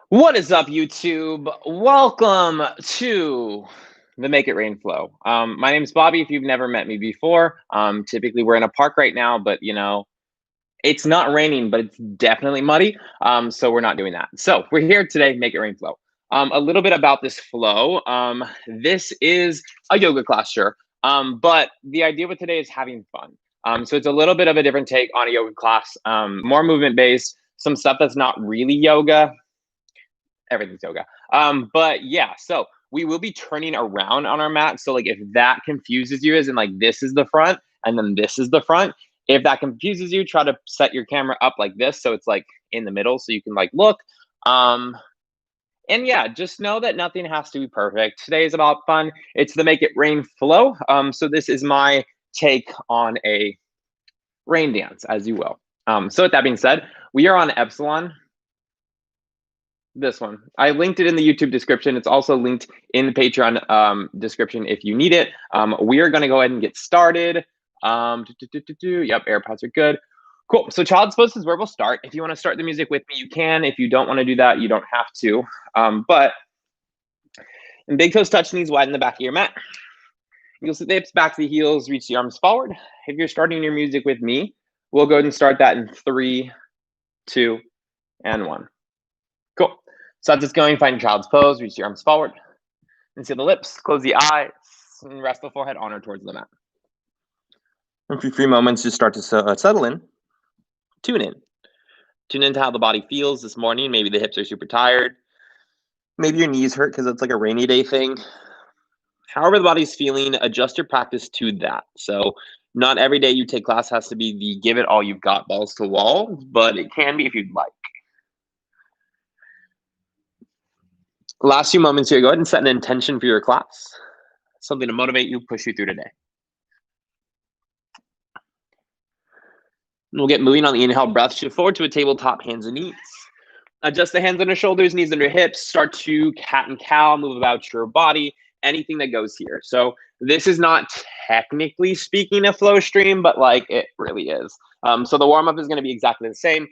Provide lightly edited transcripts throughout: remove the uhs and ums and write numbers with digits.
What is up, YouTube? Welcome to the Make It Rain Flow. My name is Bobby. If you've never met me before, typically we're in a park right now, but it's not raining, but it's definitely muddy. So we're not doing that. So we're here today, Make It Rain Flow. A little bit about this flow. This is a yoga class, sure. But the idea with today is having fun. So it's a little bit of a different take on a yoga class, more movement based, some stuff that's not really yoga. Everything's yoga. But yeah, so we will be turning around on our mat. So like if that confuses you, as in like this is the front and then this is the front. If that confuses you, try to set your camera up like this so it's like in the middle so you can like look. And yeah, just know that nothing has to be perfect. Today is about fun. It's the Make It Rain flow. So this is my take on a rain dance, as you will. So with that being said, we are on Epsilon. This one. I linked it in the YouTube description. It's also linked in the Patreon description if you need it. We are going to go ahead and get started. Yep, AirPods are good. Cool. So child's pose is where we'll start. If you want to start the music with me, you can. If you don't want to do that, you don't have to. But and big toes touch knees wide in the back of your mat. You'll sit the hips back to the heels, reach the arms forward. If you're starting your music with me, we'll go ahead and start that in 3, 2, and 1. Cool. So that's just going, find your child's pose, reach your arms forward, and see the lips, close the eyes, and rest the forehead on or towards the mat. And for 3 moments, just start to settle in, tune in. Tune into how the body feels this morning. Maybe the hips are super tired. Maybe your knees hurt because it's like a rainy day thing. However the body's feeling, adjust your practice to that. So not every day you take class has to be the give it all you've got, balls to wall, but it can be if you'd like. Last few moments here, go ahead and set an intention for your class. Something to motivate you, push you through today. And we'll get moving on the inhale breath. Shift forward to a tabletop, hands and knees. Adjust the hands under shoulders, knees under hips. Start to cat and cow, move about your body, anything that goes here. So this is not technically speaking a flow stream, but like it really is. So the warm-up is going to be exactly the same.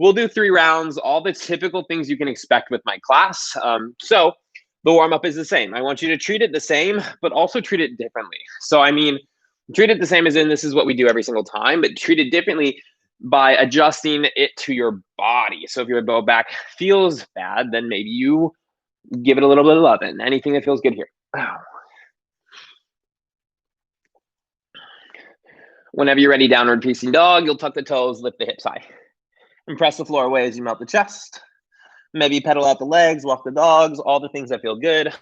We'll do 3 rounds, all the typical things you can expect with my class. So the warm-up is the same. I want you to treat it the same, but also treat it differently. So I mean, treat it the same as in this is what we do every single time, but treat it differently by adjusting it to your body. So if your low back feels bad, then maybe you give it a little bit of love and anything that feels good here. Whenever you're ready, downward facing dog, you'll tuck the toes, lift the hips high. And press the floor away as you melt the chest. Maybe pedal out the legs, walk the dogs, all the things that feel good.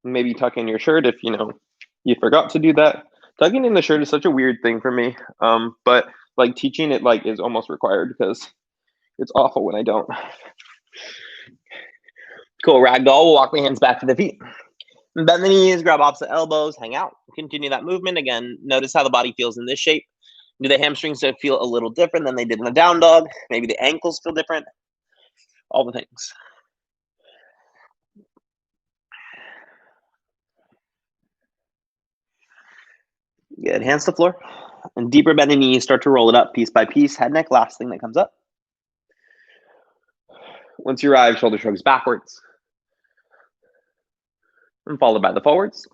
Maybe tuck in your shirt if you forgot to do that. Tucking in the shirt is such a weird thing for me. But like teaching it like is almost required because it's awful when I don't. Cool, ragdoll. We'll walk the hands back to the feet. Bend the knees, grab opposite elbows, hang out. Continue that movement. Again, notice how the body feels in this shape. Do the hamstrings feel a little different than they did in the down dog? Maybe the ankles feel different. All the things. Good, hands to the floor. And deeper bend the knees, start to roll it up piece by piece. Head, neck, last thing that comes up. Once you arrive, shoulder shrugs backwards. And followed by the forwards.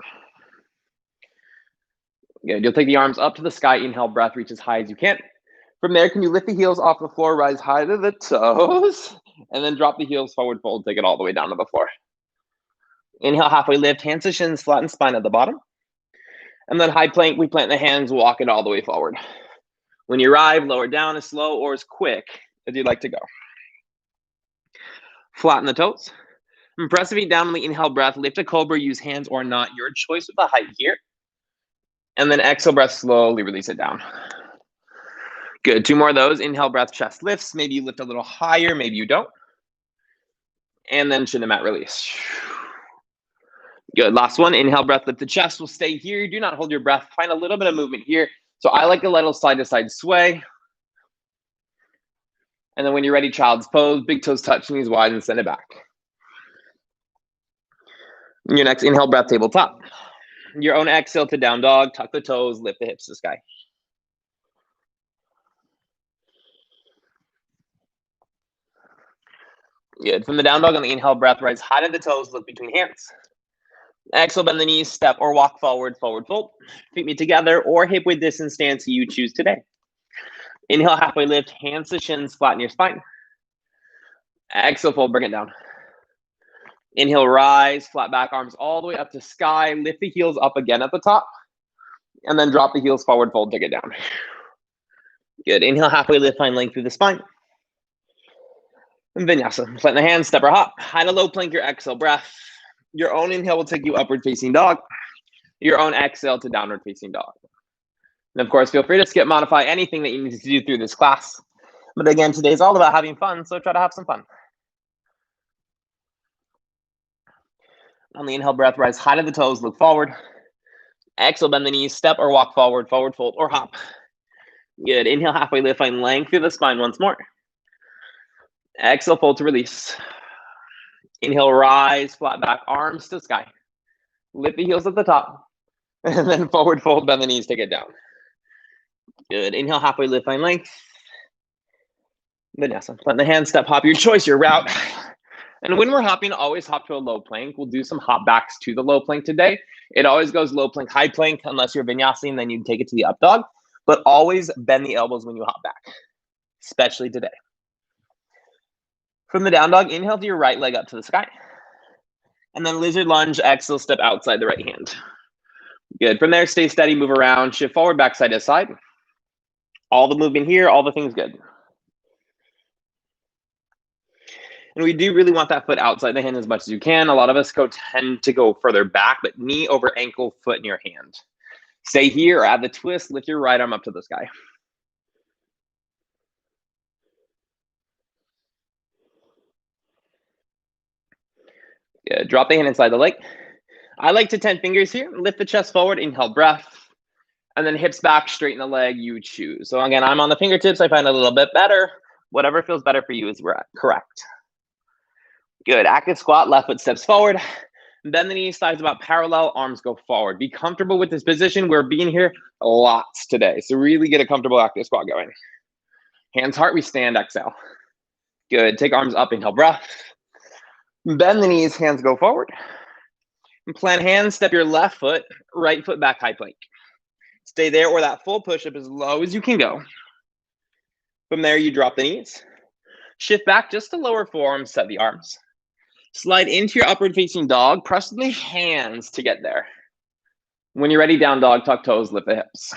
Good, you'll take the arms up to the sky. Inhale, breath, reach as high as you can. From there, can you lift the heels off the floor, rise high to the toes, and then drop the heels forward fold, take it all the way down to the floor. Inhale, halfway lift, hands to shins, flatten spine at the bottom. And then high plank, we plant the hands, walk it all the way forward. When you arrive, lower down as slow or as quick as you'd like to go. Flatten the toes. And press the feet down on the inhale breath, lift a cobra, use hands or not, your choice with the height here. And then exhale breath, slowly release it down. Good, 2 more of those. Inhale breath, chest lifts. Maybe you lift a little higher, maybe you don't. And then chin to mat release. Good, last one. Inhale breath, lift the chest. We'll stay here. Do not hold your breath. Find a little bit of movement here. So I like a little side to side sway. And then when you're ready, child's pose. Big toes touch, knees wide, and send it back. Your next inhale breath, tabletop. Your own exhale to down dog. Tuck the toes, lift the hips to the sky. Good. From the down dog on the inhale breath, rise high to the toes, look between hands. Exhale, bend the knees, step or walk forward, forward fold. Feet meet together or hip width distance stance you choose today. Inhale, halfway lift, hands to shins, flatten your spine. Exhale, fold, bring it down. Inhale, rise, flat back, arms all the way up to sky. Lift the heels up again at the top. And then drop the heels forward, fold, take it down. Good. Inhale, halfway lift, find length through the spine. And vinyasa. Flatten the hands, step or hop. High to low plank your exhale breath. Your own inhale will take you upward facing dog. Your own exhale to downward facing dog. And of course, feel free to skip, modify anything that you need to do through this class. But again, today's all about having fun, so try to have some fun. On the inhale breath, rise high to the toes, look forward. Exhale, bend the knees, step or walk forward, forward fold or hop. Good. Inhale, halfway lift, find length through the spine once more. Exhale, fold to release. Inhale, rise, flat back, arms to sky. Lift the heels at the top. And then forward fold, bend the knees, take it down. Good. Inhale, halfway lift, find length. Vinyasa. Plant the hand, step, hop, your choice, your route. And when we're hopping, always hop to a low plank. We'll do some hop backs to the low plank today. It always goes low plank, high plank, unless you're vinyasing, then you take it to the up dog. But always bend the elbows when you hop back, especially today. From the down dog, inhale to your right leg up to the sky. And then lizard lunge, exhale, step outside the right hand. Good. From there, stay steady, move around, shift forward, back side to side. All the movement here, all the things good. And we do really want that foot outside the hand as much as you can. A lot of us tend to go further back, but knee over ankle, foot in your hand. Stay here or add the twist, lift your right arm up to the sky. Good. Drop the hand inside the leg. I like to 10 fingers here. Lift the chest forward, inhale, breath. And then hips back, straighten the leg, you choose. So again, I'm on the fingertips. I find it a little bit better. Whatever feels better for you is correct. Good. Active squat, left foot steps forward. Bend the knees, thighs about parallel, arms go forward. Be comfortable with this position. We're being here lots today. So really get a comfortable active squat going. Hands, heart, we stand, exhale. Good. Take arms up, inhale, breath. Bend the knees, hands go forward. And plant hands, step your left foot, right foot back, high plank. Stay there or that full push-up as low as you can go. From there, you drop the knees. Shift back just to lower forearms, set the arms. Slide into your upward facing dog. Press the hands to get there. When you're ready, down dog, tuck toes, lift the hips.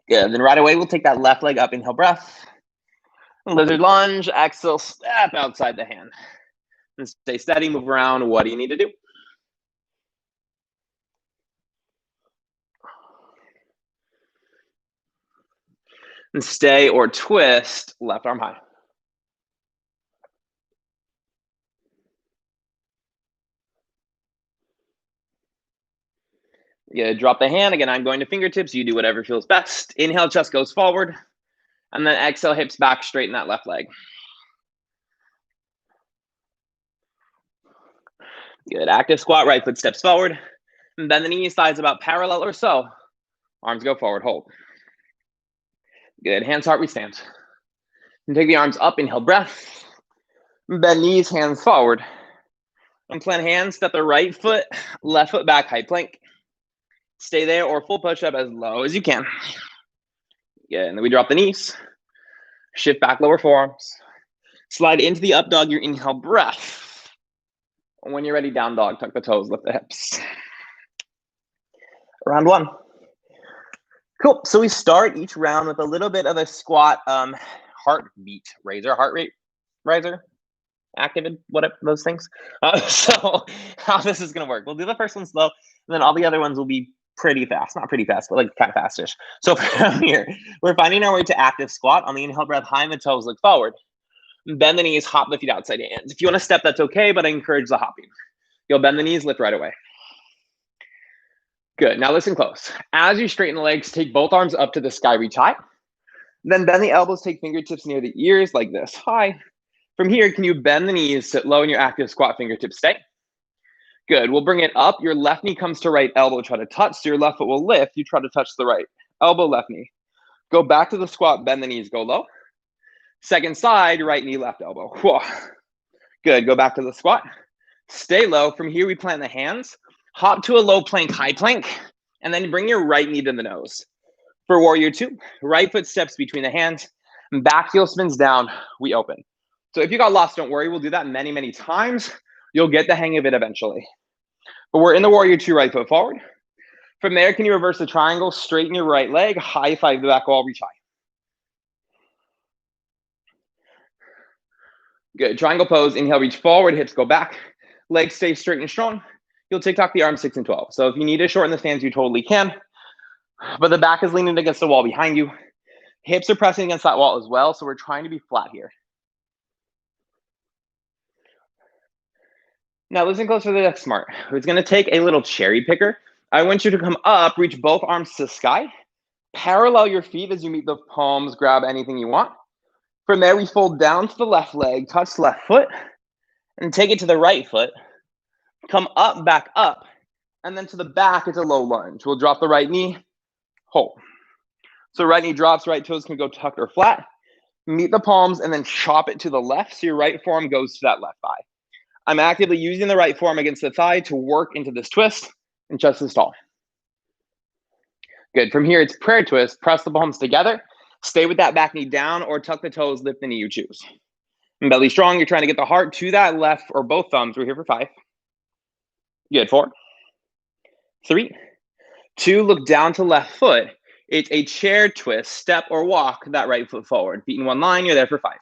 Good. Then right away, we'll take that left leg up, inhale, breath. Lizard lunge, exhale, step outside the hand. And stay steady, move around. What do you need to do? And stay or twist, left arm high. Yeah, drop the hand. Again, I'm going to fingertips. You do whatever feels best. Inhale, chest goes forward. And then exhale, hips back, straighten that left leg. Good. Active squat, right foot steps forward. And bend the knees, thighs about parallel or so. Arms go forward, hold. Good. Hands, heart, we stand. And take the arms up, inhale, breath. Bend knees, hands forward. And plant hands, step the right foot, left foot back, high plank. Stay there or full push-up as low as you can. Good. And then we drop the knees. Shift back, lower forearms. Slide into the up dog, your inhale, breath. And when you're ready, down dog, tuck the toes, lift the hips. Round one. Cool. So we start each round with a little bit of a squat heartbeat raiser, heart rate riser, activated, whatever those things. So how this is going to work. We'll do the first one slow, and then all the other ones will be pretty fast. Not pretty fast, but like kind of fastish. So from here, we're finding our way to active squat. On the inhale breath, high in the toes, look forward. Bend the knees, hop the feet outside your hands. If you want to step, that's okay, but I encourage the hopping. You'll bend the knees, lift right away. Good. Now listen close. As you straighten the legs, take both arms up to the sky, reach high. Then bend the elbows, take fingertips near the ears like this. High. From here, can you bend the knees, sit low in your active squat, fingertips stay. Good. We'll bring it up. Your left knee comes to right elbow, try to touch. So your left foot will lift. You try to touch the right elbow, left knee. Go back to the squat, bend the knees, go low. Second side, right knee, left elbow. Whoa. Good, go back to the squat. Stay low. From here, we plant the hands, hop to a low plank, high plank, and then bring your right knee to the nose. For warrior two, right foot steps between the hands, back heel spins down, we open. So if you got lost, don't worry, we'll do that many, many times. You'll get the hang of it eventually. But we're in the warrior two, right foot forward. From there, can you reverse the triangle, straighten your right leg, high five the back wall, reach high. Good, triangle pose, inhale, reach forward, hips go back, legs stay straight and strong. You'll TikTok the arms 6 and 12. So if you need to shorten the stance, you totally can. But the back is leaning against the wall behind you. Hips are pressing against that wall as well. So we're trying to be flat here. Now listen close to the next smart. It's going to take a little cherry picker. I want you to come up, reach both arms to the sky. Parallel your feet as you meet the palms, grab anything you want. From there, we fold down to the left leg, touch the left foot, and take it to the right foot. Come up, back up, and then to the back, it's a low lunge. We'll drop the right knee, hold. So right knee drops, right toes can go tucked or flat. Meet the palms and then chop it to the left so your right forearm goes to that left thigh. I'm actively using the right forearm against the thigh to work into this twist and chest is tall. Good. From here, it's prayer twist. Press the palms together. Stay with that back knee down or tuck the toes, lift the knee you choose. And belly strong. You're trying to get the heart to that left or both thumbs. We're here for 5. Good. 4, 3, 2. Look down to left foot. It's a chair twist, step or walk that right foot forward. Feet in one line. You're there for 5.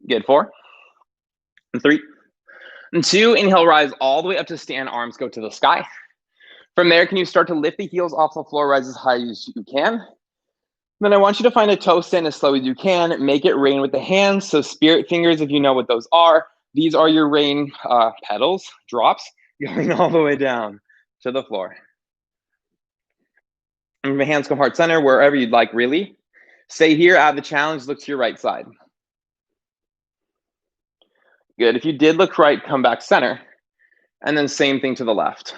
Good. 4, 3, 2. Inhale, rise all the way up to stand. Arms go to the sky. From there, can you start to lift the heels off the floor, rise as high as you can. Then I want you to find a toe stand as slow as you can. Make it rain with the hands. So spirit fingers, if you know what those are. These are your rain petals, drops, going all the way down to the floor. And the hands come heart center, wherever you'd like, really. Stay here, add the challenge, look to your right side. Good. If you did look right, come back center. And then same thing to the left.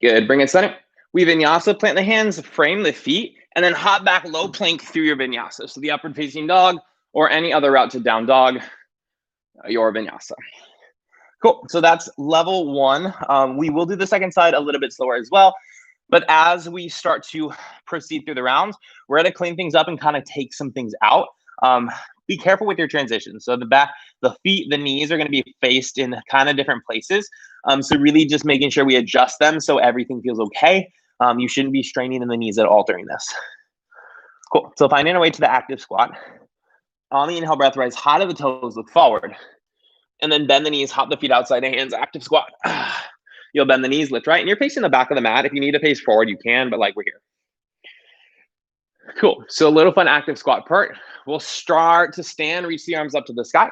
Good. Bring it center. We vinyasa, plant the hands, frame the feet, and then hop back low plank through your vinyasa. So the upward facing dog or any other route to down dog, your vinyasa. Cool. So that's level 1. We will do the second side a little bit slower as well. But as we start to proceed through the rounds, we're going to clean things up and kind of take some things out. Be careful with your transitions. So the back, the feet, the knees are going to be faced in kind of different places. So really just making sure we adjust them so everything feels okay. You shouldn't be straining in the knees at all during this. Cool. So finding our way to the active squat. On the inhale, breath rise high to the toes, look forward. And then bend the knees, hop the feet outside the hands, active squat. You'll bend the knees, lift right. And you're facing the back of the mat. If you need to face forward, you can, but like we're here. Cool. So a little fun active squat part. We'll start to stand, reach the arms up to the sky.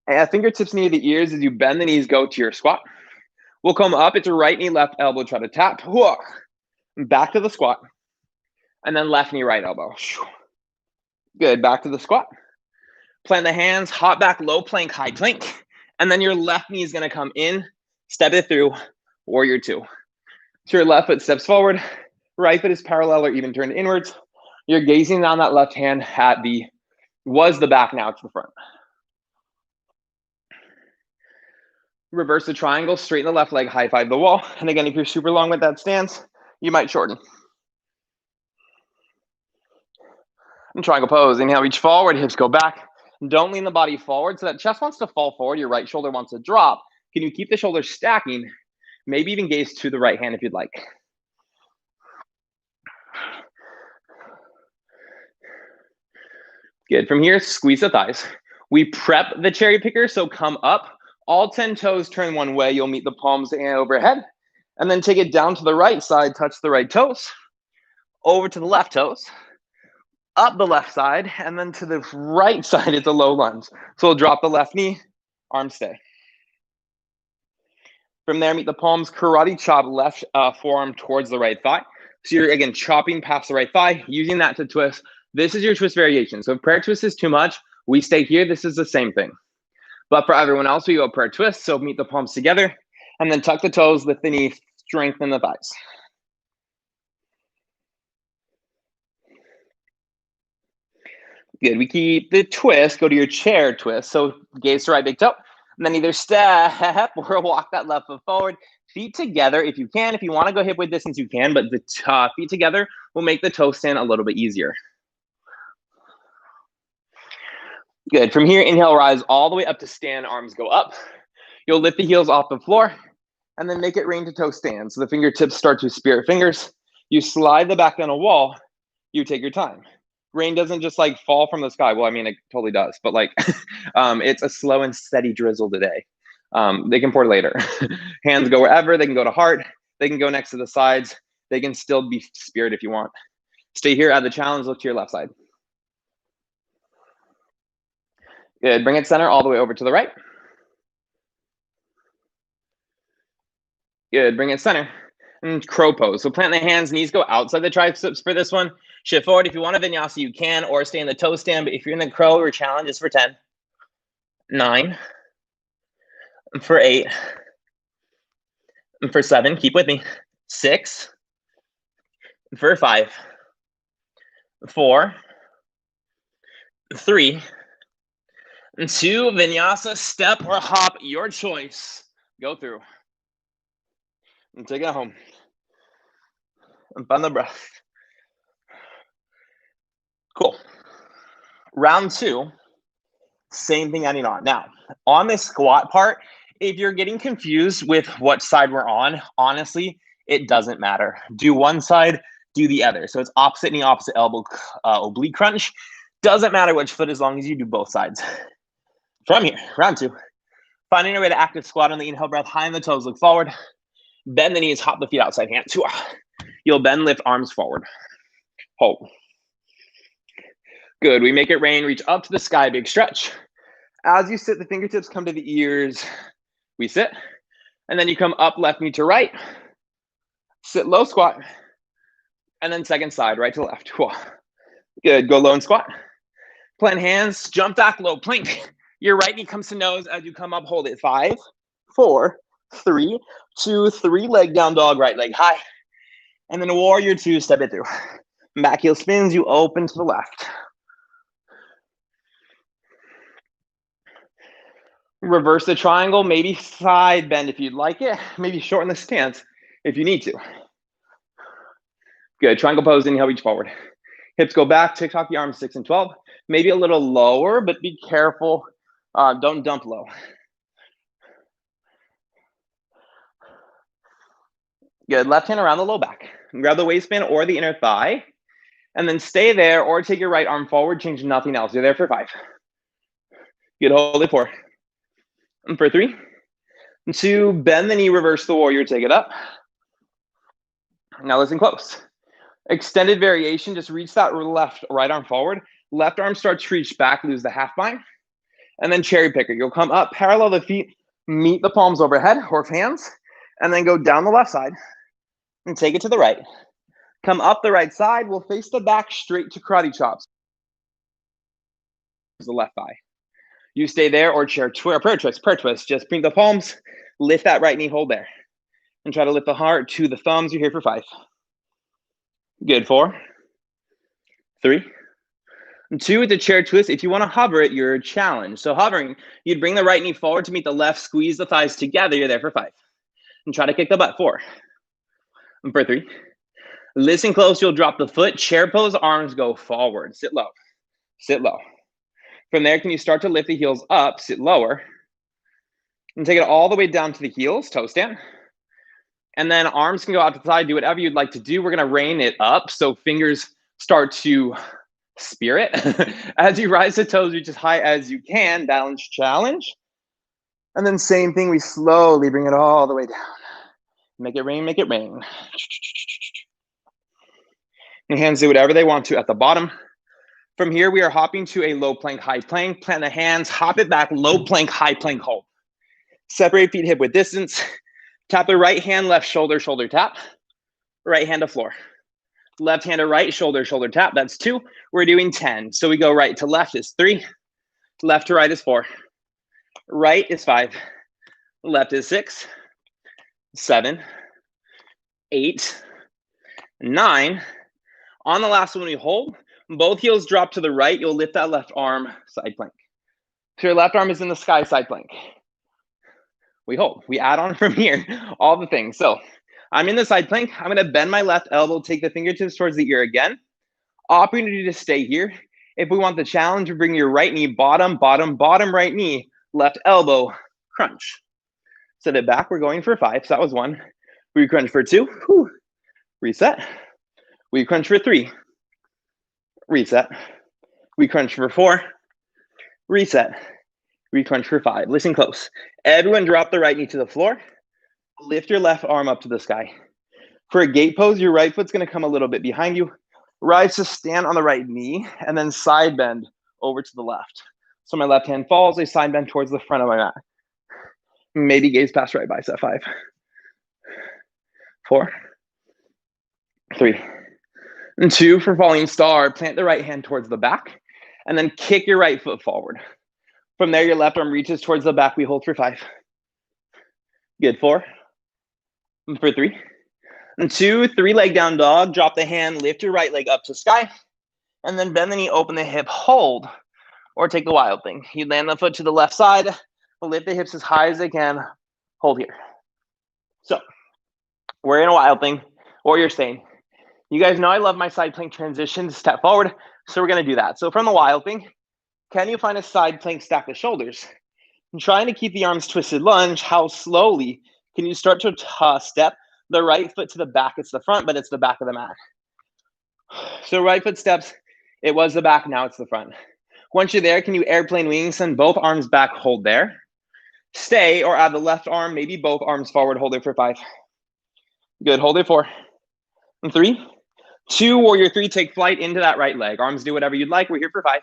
And fingertips near the ears as you bend the knees, go to your squat. We'll come up. It's a right knee, left elbow, try to tap. Back to the squat. And then left knee, right elbow. Good. Back to the squat. Plant the hands, hop back, low plank, high plank. And then your left knee is going to come in, step it through, warrior 2. So your left foot steps forward. Right foot is parallel or even turned inwards. You're gazing down that left hand at the back, now it's the front. Reverse the triangle, straighten the left leg, high five the wall. And again, if you're super long with that stance, you might shorten. And triangle pose. Inhale, reach forward, hips go back. Don't lean the body forward. So that chest wants to fall forward. Your right shoulder wants to drop. Can you keep the shoulders stacking? Maybe even gaze to the right hand if you'd like. Good. From here, squeeze the thighs. We prep the cherry picker, so come up. All 10 toes turn one way. You'll meet the palms and overhead. And then take it down to the right side, touch the right toes. Over to the left toes. Up the left side. And then to the right side, it's a low lunge. So we'll drop the left knee, arms stay. From there, meet the palms, karate chop, left forearm towards the right thigh. So you're, again, chopping past the right thigh, using that to twist. This is your twist variation. So if prayer twist is too much, we stay here. This is the same thing. But for everyone else, we go prayer twist. So meet the palms together and then tuck the toes, lift the knee, strengthen the thighs. Good. We keep the twist. Go to your chair twist. So gaze to right big toe. And then either step or walk that left foot forward. Feet together if you can. If you want to go hip width distance, you can. But the feet together will make the toe stand a little bit easier. Good. From here, inhale, rise all the way up to stand. Arms go up. You'll lift the heels off the floor and then make it rain to toe stand. So the fingertips start to spirit fingers. You slide the back down a wall. You take your time. Rain doesn't just like fall from the sky. Well, I mean, it totally does, but like it's a slow and steady drizzle today. They can pour later. Hands go wherever. They can go to heart. They can go next to the sides. They can still be spirit if you want. Stay here, add the challenge, look to your left side. Good, bring it center all the way over to the right. Good, bring it center. And crow pose. So plant the hands, knees go outside the triceps for this one. Shift forward. If you want a vinyasa, you can, or stay in the toe stand. But if you're in the crow, your challenge is for 10, 9, for 8, for 7, keep with me, 6, for 5, 4, 3, 2, vinyasa, step or hop, your choice. Go through. And take it home. And find the breath. Cool. Round 2, same thing adding on. Now, on this squat part, if you're getting confused with what side we're on, honestly, it doesn't matter. Do one side, do the other. So it's opposite knee, opposite elbow, oblique crunch. Doesn't matter which foot as long as you do both sides. From here, round 2, finding a way to active squat on the inhale breath, high in the toes, look forward. Bend the knees, hop the feet outside hands. You'll bend, lift arms forward. Hold. Good. We make it rain, reach up to the sky, big stretch. As you sit, the fingertips come to the ears. We sit. And then you come up, left knee to right. Sit low squat. And then second side, right to left. Good. Go low and squat. Plant hands, jump back, low plank. Your right knee comes to nose as you come up, hold it. 5, 4, 3, 2, 3, leg down dog, right leg high. And then warrior 2, step it through. Back heel spins, you open to the left. Reverse the triangle, maybe side bend if you'd like it. Maybe shorten the stance if you need to. Good, triangle pose, inhale, reach forward. Hips go back, tick-tock the arms 6 and 12. Maybe a little lower, but be careful. Don't dump low. Good, left hand around the low back. Grab the waistband or the inner thigh. And then stay there or take your right arm forward, change nothing else. You're there for 5. Good, hold it 4. And for 3. 2, bend the knee, reverse the warrior, take it up. Now listen close. Extended variation, just reach that right arm forward. Left arm starts to reach back, lose the half bind. And then cherry picker. You'll come up, parallel the feet, meet the palms overhead, or hands, and then go down the left side and take it to the right. Come up the right side. We'll face the back straight to karate chops. The left thigh. You stay there or chair prayer twist. Just bring the palms, lift that right knee, hold there. And try to lift the heart to the thumbs. You're here for 5. Good, 4, 3, 2 with the chair twist. If you want to hover it, you're challenged. So hovering, you'd bring the right knee forward to meet the left, squeeze the thighs together. You're there for 5. And try to kick the butt. 4. And for 3. Listen close, you'll drop the foot. Chair pose, arms go forward. Sit low. Sit low. From there, can you start to lift the heels up, sit lower, and take it all the way down to the heels, toe stand. And then arms can go out to the side, do whatever you'd like to do. We're gonna rain it up, so fingers start to spirit. As you rise to toes, reach as high as you can, balance challenge. And then same thing, we slowly bring it all the way down. Make it rain, make it rain. Your hands do whatever they want to at the bottom. From here, we are hopping to a low plank, high plank. Plant the hands, hop it back, low plank, high plank, hold. Separate feet hip width distance. Tap the right hand, left shoulder, shoulder tap. Right hand to floor. Left hand to right, shoulder, shoulder tap. That's 2. We're doing 10. So we go right to left is 3. Left to right is 4. Right is 5. Left is 6, 7, 8, 9. On the last one, we hold. Both heels drop to the right. You'll lift that left arm, side plank. So your left arm is in the sky, side plank. We hold. We add on from here, all the things. So I'm in the side plank. I'm going to bend my left elbow, take the fingertips towards the ear again. Opportunity to stay here. If we want the challenge, bring your right knee, bottom, bottom, bottom right knee, left elbow, crunch. Set it back. We're going for 5. So that was 1. We crunch for 2. Whew. Reset. We crunch for 3. Reset. We crunch for 4. Reset. We crunch for 5. Listen close. Everyone drop the right knee to the floor. Lift your left arm up to the sky. For a gate pose, your right foot's going to come a little bit behind you. Rise to stand on the right knee and then side bend over to the left. So my left hand falls, I side bend towards the front of my mat. Maybe gaze past right bicep. 5, 4, 3, and 2. For falling star, plant the right hand towards the back and then kick your right foot forward. From there, your left arm reaches towards the back. We hold for 5. Good. 4, and for 3, and 2. 3 leg down dog. Drop the hand, lift your right leg up to sky, and then bend the knee, open the hip, hold, or take the wild thing. You land the foot to the left side, lift the hips as high as they can, hold here. So we're in a wild thing, or you're staying. You guys know I love my side plank transition to step forward, so we're going to do that. So from the wild thing, can you find a side plank stack the shoulders? And trying to keep the arms twisted lunge, how slowly can you start to step the right foot to the back? It's the front, but it's the back of the mat. So right foot steps, it was the back, now it's the front. Once you're there, can you airplane wings, send both arms back, hold there. Stay or add the left arm, maybe both arms forward, hold it for 5. Good, hold it 4, and 3, 2, warrior 3, take flight into that right leg. Arms do whatever you'd like, we're here for 5.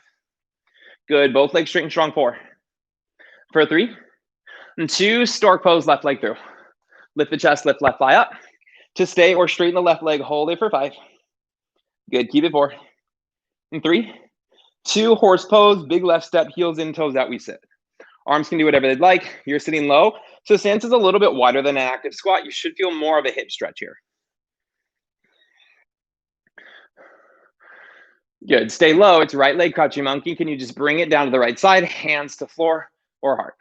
Good, both legs straight and strong, 4. For 3, and 2, stork pose, left leg through. Lift the chest, lift left thigh up. To stay or straighten the left leg, hold it for 5. Good, keep it 4, and 3, 2, horse pose, big left step, heels in, toes out, we sit. Arms can do whatever they'd like. You're sitting low. So stance is a little bit wider than an active squat. You should feel more of a hip stretch here. Good. Stay low. It's right leg crouching monkey. Can you just bring it down to the right side? Hands to floor or heart.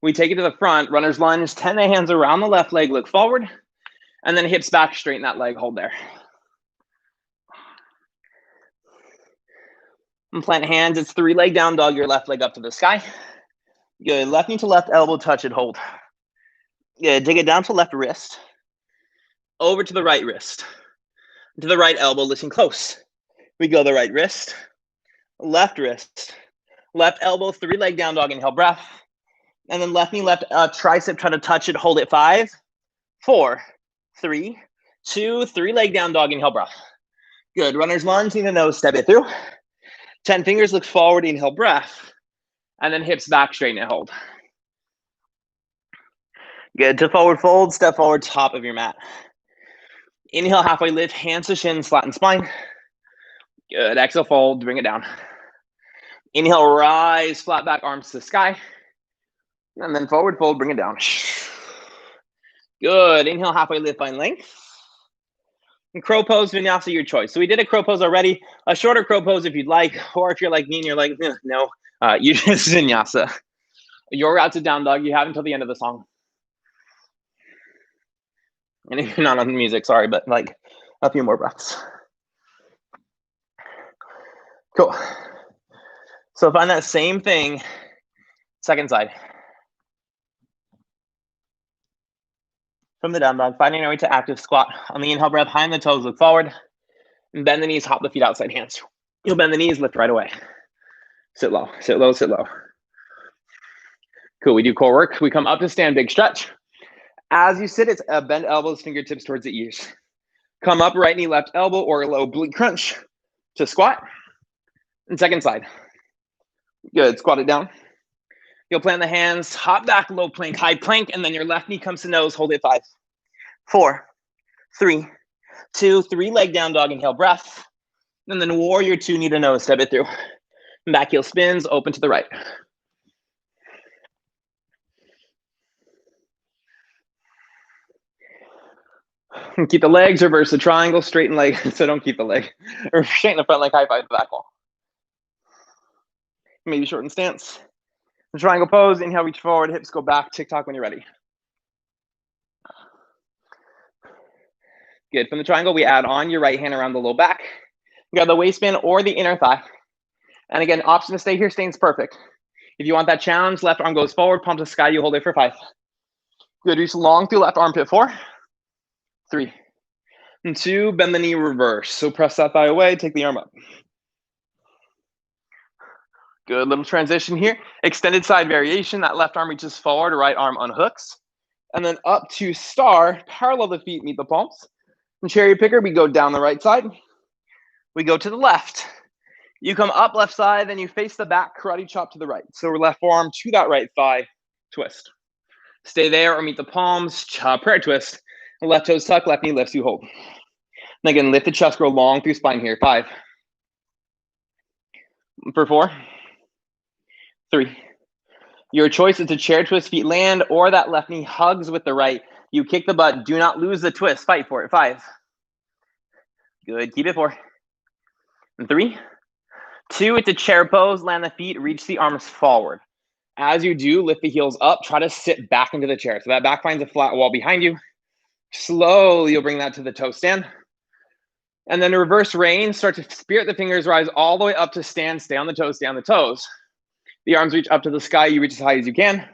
We take it to the front. Runner's lunge. 10 the hands around the left leg. Look forward. And then hips back. Straighten that leg. Hold there. And plant hands. It's 3 leg down dog. Your left leg up to the sky. Good. Left knee to left elbow. Touch it. Hold. Good. Take it down to left wrist. Over to the right wrist. To the right elbow. Listen close. We go the right wrist. Left wrist. Left elbow. 3 leg down dog. Inhale breath. And then left knee, left tricep. Try to touch it. Hold it. 5, 4, 3, 2. 3 leg down dog. Inhale breath. Good. Runner's lunge. Knee to nose. Step it through. 10 fingers, look forward, inhale, breath. And then hips back, straighten it, hold. Good, to forward fold, step forward, top of your mat. Inhale, halfway lift, hands to shins, flatten spine. Good, exhale, fold, bring it down. Inhale, rise, flat back, arms to the sky. And then forward fold, bring it down. Good, inhale, halfway lift, find length. And crow pose, vinyasa, your choice. So we did a crow pose already. A shorter crow pose if you'd like, or if you're like me and you're like, no, you just vinyasa. Your route to down dog, you have until the end of the song. And if you're not on the music, sorry, but like a few more breaths. Cool. So find that same thing, second side. From the down dog, finding our way to active squat. On the inhale breath, high on the toes, look forward. And bend the knees, hop the feet outside hands. You'll bend the knees, lift right away. Sit low, sit low, sit low. Cool, we do core work. We come up to stand, big stretch. As you sit, it's bend elbows, fingertips towards the ears. Come up, right knee, left elbow, or a low oblique crunch to squat. And second side. Good, squat it down. You'll plant the hands, hop back, low plank, high plank, and then your left knee comes to nose, hold it 5, 4, 3, 2, 3 leg down dog, inhale breath. And then warrior 2, knee to nose, step it through. Back heel spins, open to the right. Keep the legs, reverse the triangle, straighten leg. So don't keep the leg. Or straighten the front leg, high five the back wall. Maybe shorten stance. The triangle pose, inhale, reach forward, hips go back, tick-tock when you're ready. Good. From the triangle, we add on your right hand around the low back. Grab the waistband or the inner thigh. And again, option to stay here, staying's perfect. If you want that challenge, left arm goes forward, palm to the sky, you hold it for 5. Good, reach long through left armpit, 4, 3, and 2, bend the knee, reverse. So press that thigh away, take the arm up. Good, little transition here. Extended side variation, that left arm reaches forward, right arm unhooks. And then up to star, parallel the feet, meet the palms. And cherry picker, we go down the right side. We go to the left. You come up left side, then you face the back, karate chop to the right. So left forearm to that right thigh, twist. Stay there or meet the palms, prayer twist. Left toes tuck, left knee lifts, you hold. And again, lift the chest, grow long through spine here. 5. For 4, 3. Your choice is to chair twist, feet land, or that left knee hugs with the right. You kick the butt, do not lose the twist, fight for it. 5. Good, keep it 4. And 3, 2, it's a chair pose, land the feet, reach the arms forward. As you do, lift the heels up, try to sit back into the chair. So that back finds a flat wall behind you. Slowly, you'll bring that to the toe stand. And then reverse rain, start to spirit the fingers, rise all the way up to stand, stay on the toes, stay on the toes. The arms reach up to the sky, you reach as high as you can.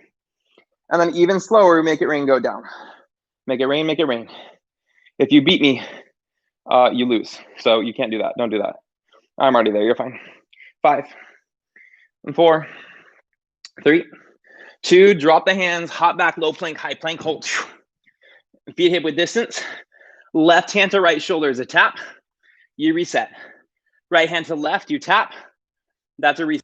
And then even slower, make it rain, go down. Make it rain, make it rain. If you beat me, you lose. So you can't do that, don't do that. I'm already there, you're fine. 5, and 4, 3, 2, drop the hands, hop back, low plank, high plank, hold. Feet hip width distance. Left hand to right shoulder is a tap. You reset. Right hand to left, you tap. That's a reset.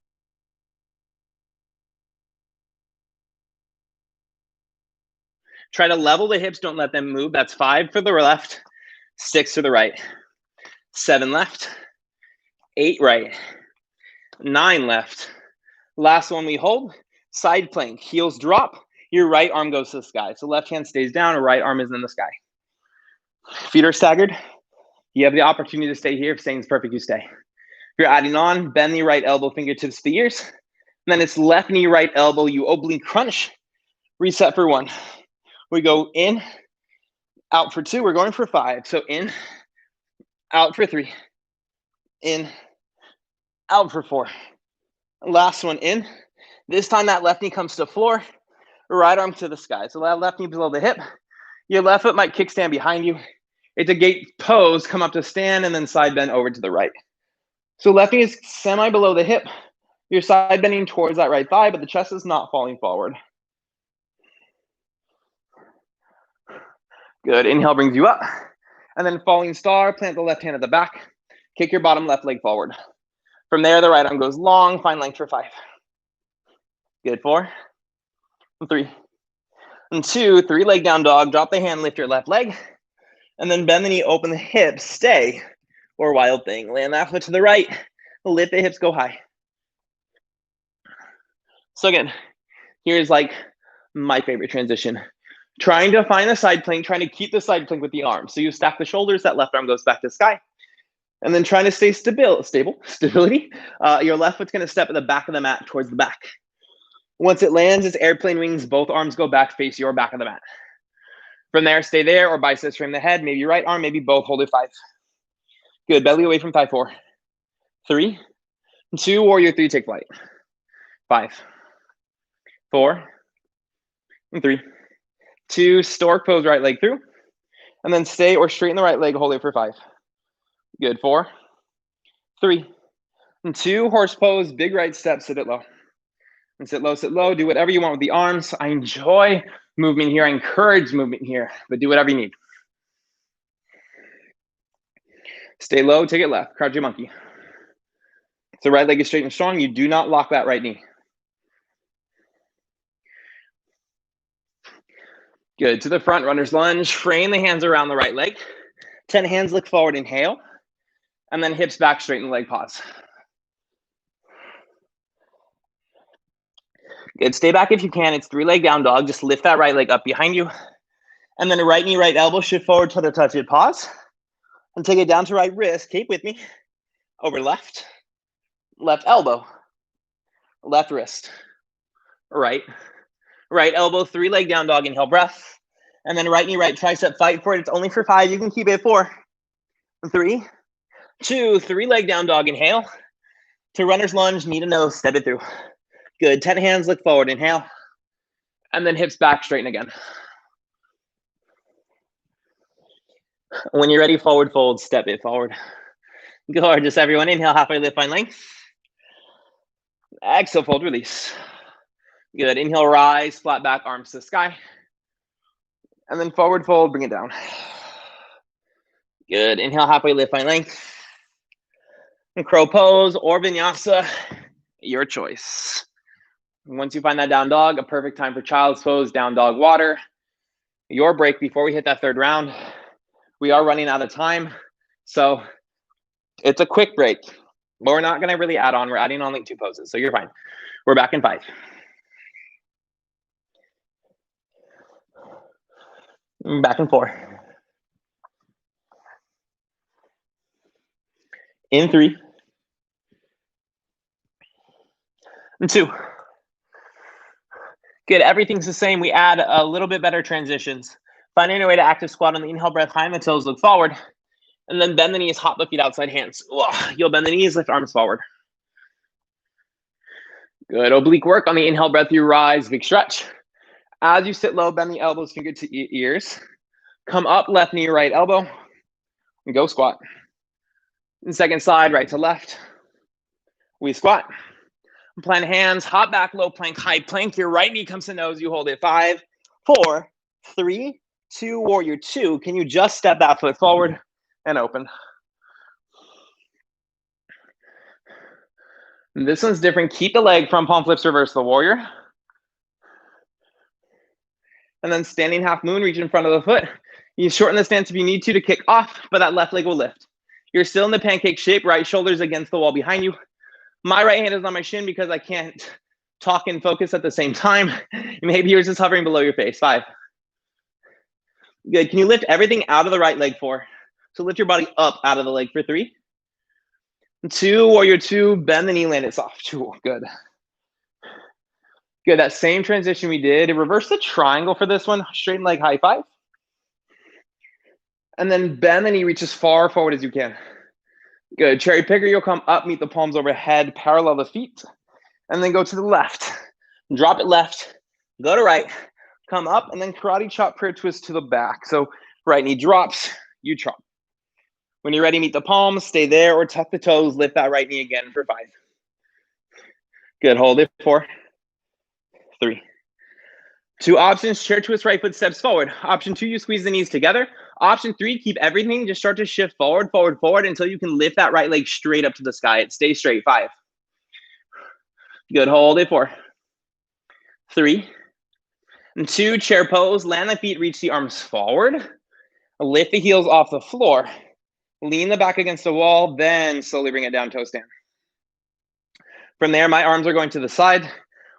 Try to level the hips, don't let them move. That's 5 for the left, 6 to the right. 7 left, 8 right, 9 left. Last one we hold, side plank, heels drop, your right arm goes to the sky. So left hand stays down, or right arm is in the sky. Feet are staggered. You have the opportunity to stay here. If staying is perfect, you stay. If you're adding on, bend the right elbow, fingertips to the ears. And then it's left knee, right elbow, you oblique crunch. Reset for 1. We go in, out for 2. We're going for 5. So in, out for 3. In, out for 4. Last one in. This time that left knee comes to the floor, right arm to the sky. So that left knee below the hip. Your left foot might kickstand behind you. It's a gate pose, come up to stand, and then side bend over to the right. So left knee is semi below the hip. You're side bending towards that right thigh, but the chest is not falling forward. Good, inhale brings you up. And then falling star, plant the left hand at the back. Kick your bottom left leg forward. From there, the right arm goes long, find length for 5. Good, 4, and 3, and 2, 3 leg down dog, drop the hand, lift your left leg. And then bend the knee, open the hips, stay, or wild thing. Land that foot to the right, lift the hips, go high. So again, here's like my favorite transition. Trying to find the side plank, trying to keep the side plank with the arms. So you stack the shoulders, that left arm goes back to the sky. And then trying to stay stability. Your left foot's gonna step at the back of the mat towards the back. Once it lands, it's airplane wings, both arms go back, face your back of the mat. From there, stay there, or biceps frame the head, maybe right arm, maybe both, hold it 5. Good, belly away from thigh, 4, 3, 2, warrior 3, take flight. 5, 4, and 3, 2, stork pose, right leg through. And then stay or straighten the right leg, hold it for 5. Good, 4, 3, and 2, horse pose, big right step, sit it low. And sit low, do whatever you want with the arms. I enjoy movement here, I encourage movement here, but do whatever you need. Stay low, take it left, crouch your monkey. So right leg is straight and strong, you do not lock that right knee. Good, to the front, runner's lunge, frame the hands around the right leg. 10 hands, look forward, inhale. And then hips back, straighten the leg, pause. Good, stay back if you can. It's 3 leg down dog. Just lift that right leg up behind you. And then right knee, right elbow, shift forward to the touch it, pause. And take it down to right wrist, keep with me. Over left, left elbow, left wrist, right, right elbow, 3-leg down dog, inhale, breath. And then right knee, right tricep, fight for it. It's only for 5, you can keep it. 4, 3, 2, 3-leg down dog, inhale. To runner's lunge, knee to nose, step it through. Good, 10 hands, look forward, inhale. And then hips back, straighten again. When you're ready, forward fold, step it forward. Gorgeous, everyone. Inhale, halfway lift, find length. Exhale, fold, release. Good, inhale, rise, flat back, arms to the sky. And then forward fold, bring it down. Good, inhale, halfway lift, find length. And crow pose or vinyasa, your choice. Once you find that down dog, a perfect time for child's pose, down dog water. Your break before we hit that third round. We are running out of time, so it's a quick break. But we're not gonna really add on, we're adding on like 2 poses, so you're fine. We're back in 5. Back in 4. In 3. And 2. Good, everything's the same. We add a little bit better transitions. Finding your way to active squat on the inhale, breath high on the toes, look forward. And then bend the knees, hop the feet outside hands. You'll bend the knees, lift arms forward. Good, oblique work on the inhale, breath, you rise, big stretch. As you sit low, bend the elbows, finger to ears. Come up, left knee, right elbow, and go squat. And second side, right to left. We squat. Plant hands, hop back, low plank, high plank. Your right knee comes to nose, you hold it. 5, 4, 3, 2, warrior 2. Can you just step that foot forward and open? And this one's different. Keep the leg, front palm flips, reverse the warrior. And then standing half moon, reach in front of the foot. You shorten the stance if you need to kick off, but that left leg will lift. You're still in the pancake shape, right shoulder's against the wall behind you. My right hand is on my shin because I can't talk and focus at the same time. Maybe yours is hovering below your face. 5. Good, can you lift everything out of the right leg? 4. So lift your body up out of the leg for 3. 2, warrior 2, bend the knee, land it soft. 2, good. Good, that same transition we did. Reverse the triangle for this one, straighten leg, high 5. And then bend the knee, reach as far forward as you can. Good, cherry picker, you'll come up, meet the palms overhead, parallel the feet, and then go to the left. Drop it left, go to right, come up, and then karate chop, prayer twist to the back. So right knee drops, you chop. When you're ready, meet the palms, stay there, or tuck the toes, lift that right knee again for 5. Good, hold it. 4, 3. 2 options, chair twist, right foot steps forward. Option 2, you squeeze the knees together. Option 3, keep everything, just start to shift forward, forward, forward until you can lift that right leg straight up to the sky. It stays straight. 5. Good, hold it. 4, 3, and 2, chair pose, land the feet, reach the arms forward. Lift the heels off the floor. Lean the back against the wall, then slowly bring it down, toe stand. From there, my arms are going to the side.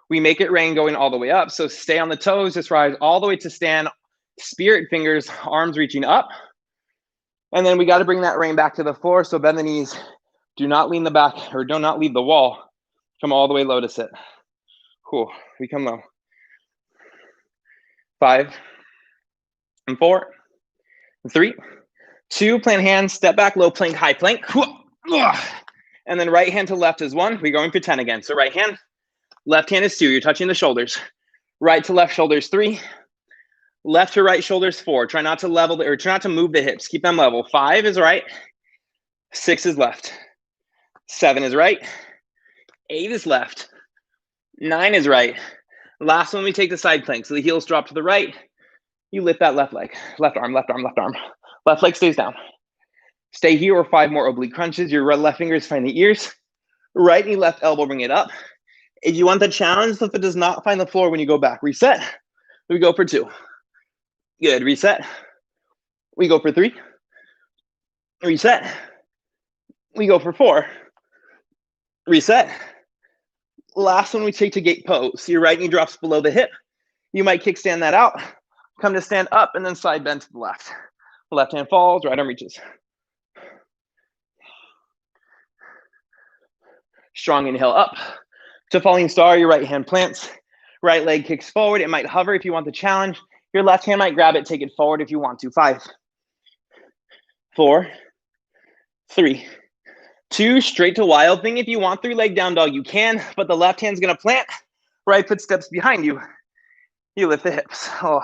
We make it rain going all the way up. So stay on the toes, just rise all the way to stand. Spirit fingers, arms reaching up. And then we got to bring that rain back to the floor. So bend the knees. Do not lean the back or do not leave the wall. Come all the way low to sit. Cool. We come low. 5 and 4 and 3, 2, plant hands, step back, low plank, high plank. And then right hand to left is 1. We're going for 10 again. So right hand, left hand is 2. You're touching the shoulders. Right to left shoulders 3. Left to right shoulders 4. Try not to level or try not to move the hips. Keep them level. 5 is right. 6 is left. 7 is right. 8 is left. 9 is right. Last one, we take the side plank. So the heels drop to the right. You lift that left leg. Left arm, left arm, left arm. Left leg stays down. Stay here or 5 more oblique crunches. Your left fingers find the ears. Right knee, left elbow, bring it up. If you want the challenge, if it does not find the floor when you go back, reset. We go for 2. Good, reset. We go for 3. Reset. We go for 4. Reset. Last one, we take to gate pose. So your right knee drops below the hip. You might kickstand that out. Come to stand up and then side bend to the left. Left hand falls, right arm reaches. Strong inhale up. To falling star, your right hand plants. Right leg kicks forward. It might hover if you want the challenge. Your left hand might grab it, take it forward if you want to. 5, 4, 3, 2, straight to wild thing. If you want 3-leg down dog, you can, but the left hand's gonna plant. Right foot steps behind you. You lift the hips. Oh.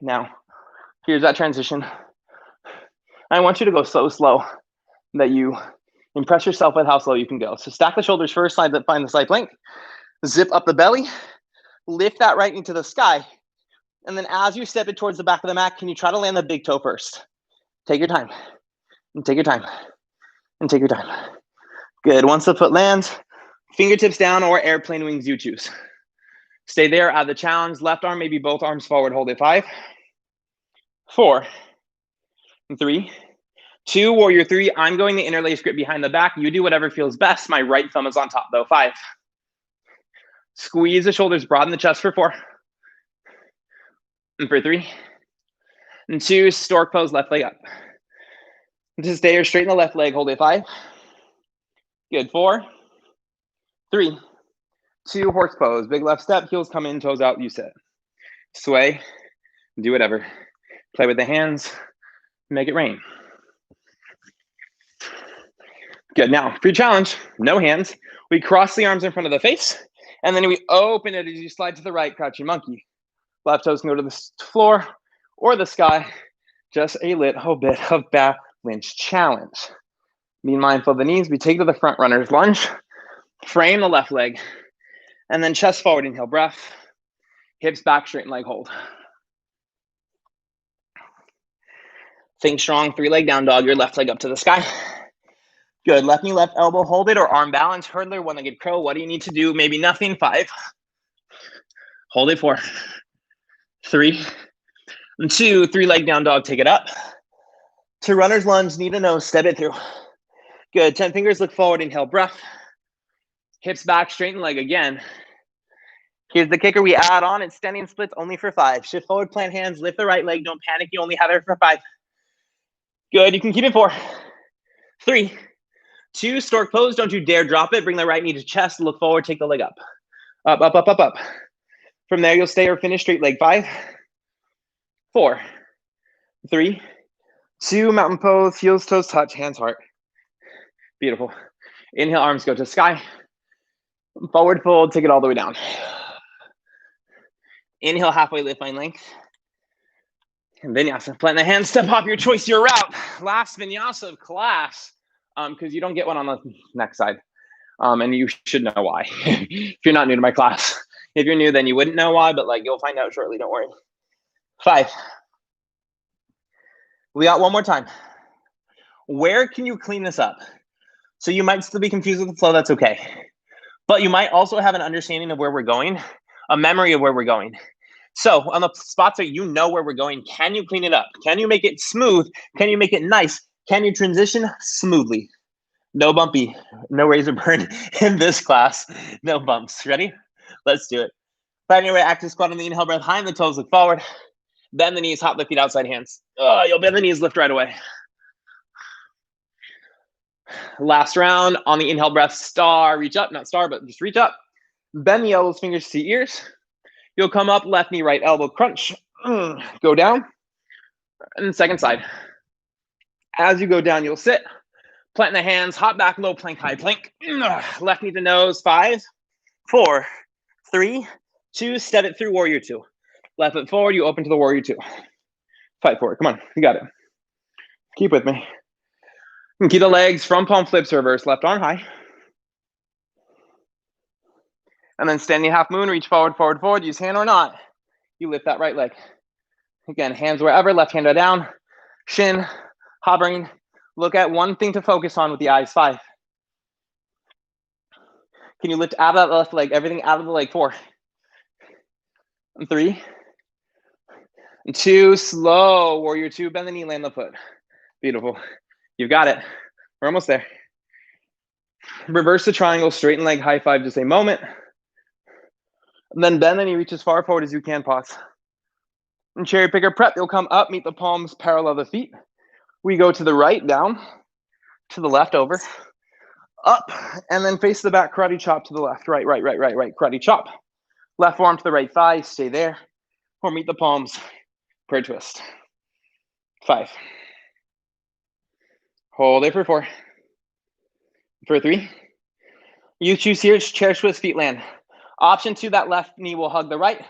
Now, here's that transition. I want you to go so slow that you impress yourself with how slow you can go. So stack the shoulders first, find the side plank. Zip up the belly. Lift that right knee to the sky. And then as you step it towards the back of the mat, can you try to land the big toe first? Take your time. And take your time. And take your time. Good. Once the foot lands, fingertips down or airplane wings, you choose. Stay there, add the challenge. Left arm, maybe both arms forward. Hold it. 5, 4, 3, 2, warrior 3. I'm going the interlace grip behind the back. You do whatever feels best. My right thumb is on top though. 5. Squeeze the shoulders, broaden the chest for 4. And for 3. And 2, stork pose, left leg up. Just stay here, straighten the left leg, hold it. 5. Good. 4, 3, 2, horse pose. Big left step, heels come in, toes out, you sit. Sway, do whatever. Play with the hands, make it rain. Good. Now, for your challenge, no hands. We cross the arms in front of the face, and then we open it as you slide to the right, crouching monkey. Left toes can go to the floor or the sky. Just a little bit of balance challenge. Be mindful of the knees. We take to the front runner's lunge. Frame the left leg. And then chest forward, inhale, breath. Hips back, straighten leg hold. Think strong, 3-leg down dog, your left leg up to the sky. Good, left knee, left elbow, hold it, or arm balance, hurdler, one-legged crow. What do you need to do? Maybe nothing. 5. Hold it. 4, 3, and 2, 3-leg down dog, take it up. To runner's lunge, knee to nose, step it through. Good, 10 fingers, look forward, inhale, breath. Hips back, straighten leg again. Here's the kicker we add on, it's standing splits only for 5. Shift forward, plant hands, lift the right leg, don't panic, you only have it for 5. Good, you can keep it. 4, 3, 2, stork pose, don't you dare drop it, bring the right knee to chest, look forward, take the leg up. Up, up, up, up, up. From there, you'll stay or finish straight leg. 5, 4, 3, 2, mountain pose, heels, toes touch, hands, heart. Beautiful. Inhale, arms go to sky. Forward fold, take it all the way down. Inhale, halfway lift, find length. And vinyasa, plant the hands, step off your choice, your route. Last vinyasa of class, because you don't get one on the next side. And you should know why, if you're not new to my class. If you're new, then you wouldn't know why, but like you'll find out shortly, don't worry. 5. We got one more time. Where can you clean this up? So you might still be confused with the flow, that's okay. But you might also have an understanding of where we're going, a memory of where we're going. So on the spots that you know where we're going, can you clean it up? Can you make it smooth? Can you make it nice? Can you transition smoothly? No bumpy, no razor burn in this class. No bumps. Ready? Let's do it. Find your way, active squat on the inhale, breath high, and the toes look forward. Bend the knees, hop the feet outside hands. Oh, you'll bend the knees, lift right away. Last round on the inhale, breath, star, reach up, not star, but just reach up. Bend the elbows, fingers to ears. You'll come up, left knee, right elbow, crunch. Go down. And second side. As you go down, you'll sit. Plant the hands, hop back, low plank, high plank. Left knee to nose, 5, 4, 3, 2, step it through, warrior 2. Left foot forward, you open to the warrior 2. Fight forward, come on, you got it. Keep with me. And keep the legs, front palm flips, reverse, left arm high. And then standing half moon, reach forward, forward, forward, use hand or not. You lift that right leg. Again, hands wherever, left hand down, shin, hovering. Look at one thing to focus on with the eyes. 5. Can you lift out of that left leg, everything out of the leg? 4. And 3. And 2, slow, warrior 2, bend the knee, land the foot. Beautiful. You've got it. We're almost there. Reverse the triangle, straighten leg, high five, just a moment. And then bend the knee, reach as far forward as you can, pause. And cherry picker prep, you'll come up, meet the palms parallel the feet. We go to the right, down, to the left, over, up, and then face the back, karate chop to the left, right, right, right, right, right, karate chop. Left forearm to the right thigh, stay there, or meet the palms, prayer twist. 5. Hold it for 4. For 3. You choose here, chair twist, feet land. Option 2, that left knee will hug the right.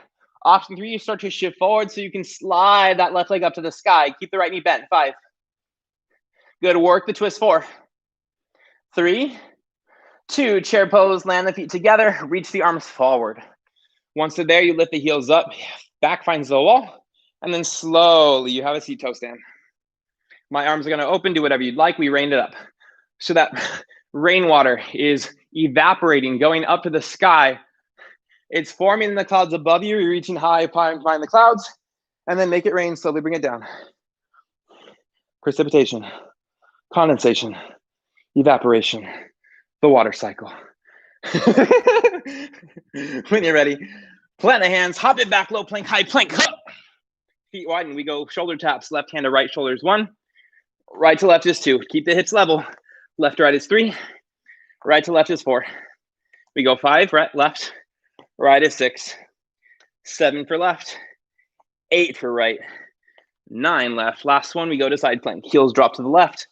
Option 3, you start to shift forward so you can slide that left leg up to the sky. Keep the right knee bent. 5. Good, work the twist. 4. 3, 2, chair pose, land the feet together, reach the arms forward. Once they're there, you lift the heels up, back finds the wall, and then slowly you have a seat toe stand. My arms are gonna open, do whatever you'd like. We rained it up. So that rainwater is evaporating, going up to the sky. It's forming in the clouds above you. You're reaching high, find the clouds, and then make it rain, slowly bring it down. Precipitation, condensation, evaporation, the water cycle. When you're ready, plant the hands, hop it back, low plank, high plank. Feet widen, we go shoulder taps, left hand to right shoulder is 1, right to left is 2. Keep the hips level. Left to right is 3, right to left is 4. We go 5, right, left, right is 6, 7 for left, 8 for right, 9 left. Last one, we go to side plank. Heels drop to the left,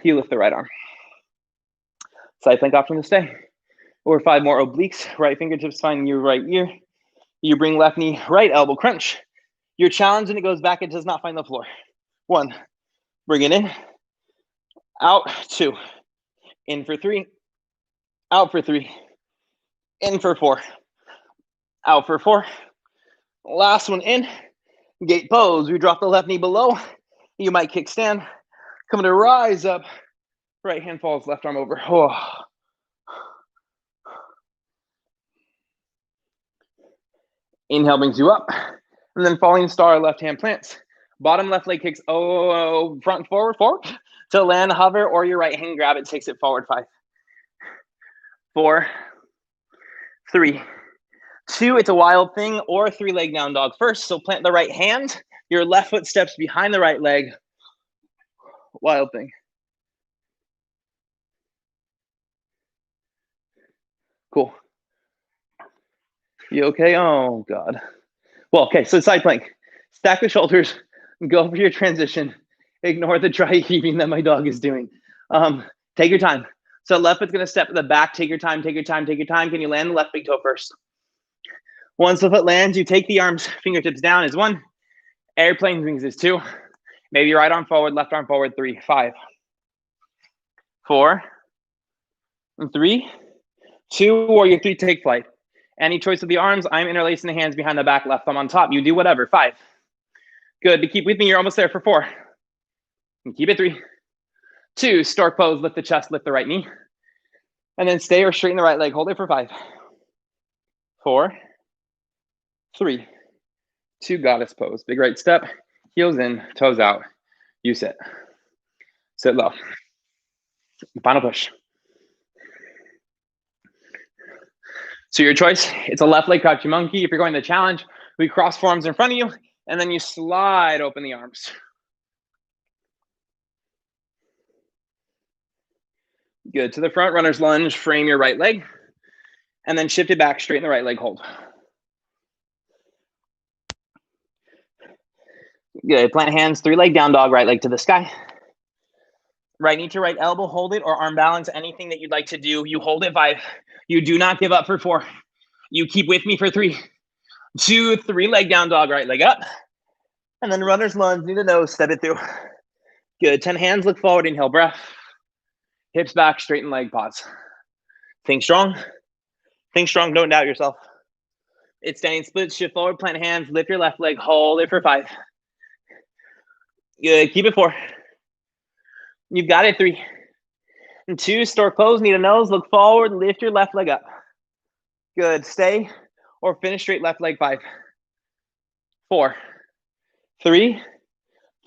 heel lift the right arm. Side plank option to stay. Or 5 more obliques, right fingertips find your right ear. You bring left knee, right elbow crunch. You're challenged and it goes back, it does not find the floor. 1, bring it in, out, 2, in for 3, out for 3, in for 4, out for 4. Last one in, gate pose. We drop the left knee below. You might kickstand. Coming to rise up. Right hand falls, left arm over. Oh. Inhale brings you up. And then falling star, left hand plants. Bottom left leg kicks front forward, forward. To land, hover, or your right hand grab it, takes it forward. 5, 4, 3, 2, it's a wild thing, or 3 leg down dog first. So plant the right hand. Your left foot steps behind the right leg. Wild thing. Cool. You okay? Oh, God. Well, okay, so side plank. Stack the shoulders. Go for your transition. Ignore the dry heaving that my dog is doing. Take your time. So left foot's going to step to the back. Take your time, take your time, take your time. Can you land the left big toe first? Once the foot lands, you take the arms, fingertips down is 1. Airplane wings is 2. Maybe right arm forward, left arm forward, 3, 5, 4, 3, 2, warrior 3, take flight. Any choice of the arms, I'm interlacing the hands behind the back, left thumb on top. You do whatever. 5. Good. To keep with me, you're almost there for 4. And keep it 3. 2, stork pose, lift the chest, lift the right knee. And then stay or straighten the right leg. Hold it for 5, 4, 3, 2, goddess pose. Big right step, heels in, toes out. You sit. Sit low. Final push. So your choice, it's a left leg crouchy monkey. If you're going to challenge, we cross forearms in front of you, and then you slide open the arms. Good. To the front, runner's lunge, frame your right leg, and then shift it back, straighten the right leg, hold. Good. Plant hands, 3 leg down dog, right leg to the sky. Right knee to right elbow, hold it, or arm balance, anything that you'd like to do. You hold it 5. You do not give up for 4. You keep with me for 3, 2, 3 leg down dog, right leg up. And then runner's lunge, knee to nose, step it through. Good. 10 hands, look forward, inhale, breath. Hips back, straighten leg, pause. Think strong. Think strong, don't doubt yourself. It's standing split, shift forward, plant hands, lift your left leg, hold it for 5. Good, keep it 4. You've got it, 3. And 2, stork pose, knee to nose, look forward, lift your left leg up. Good, stay or finish straight left leg, 5, 4, 3,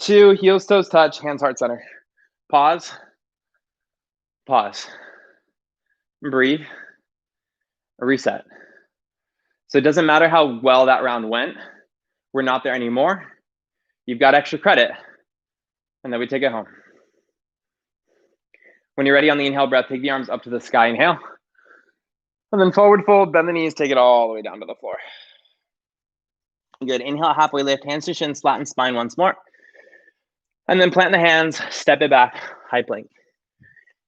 2, heels, toes touch, hands, heart center. Pause, pause, breathe, reset. So it doesn't matter how well that round went. We're not there anymore. You've got extra credit. And then we take it home. When you're ready on the inhale breath, take the arms up to the sky, inhale. And then forward fold, bend the knees, take it all the way down to the floor. Good, inhale, halfway lift, hands to shins, flatten spine once more. And then plant the hands, step it back, high plank.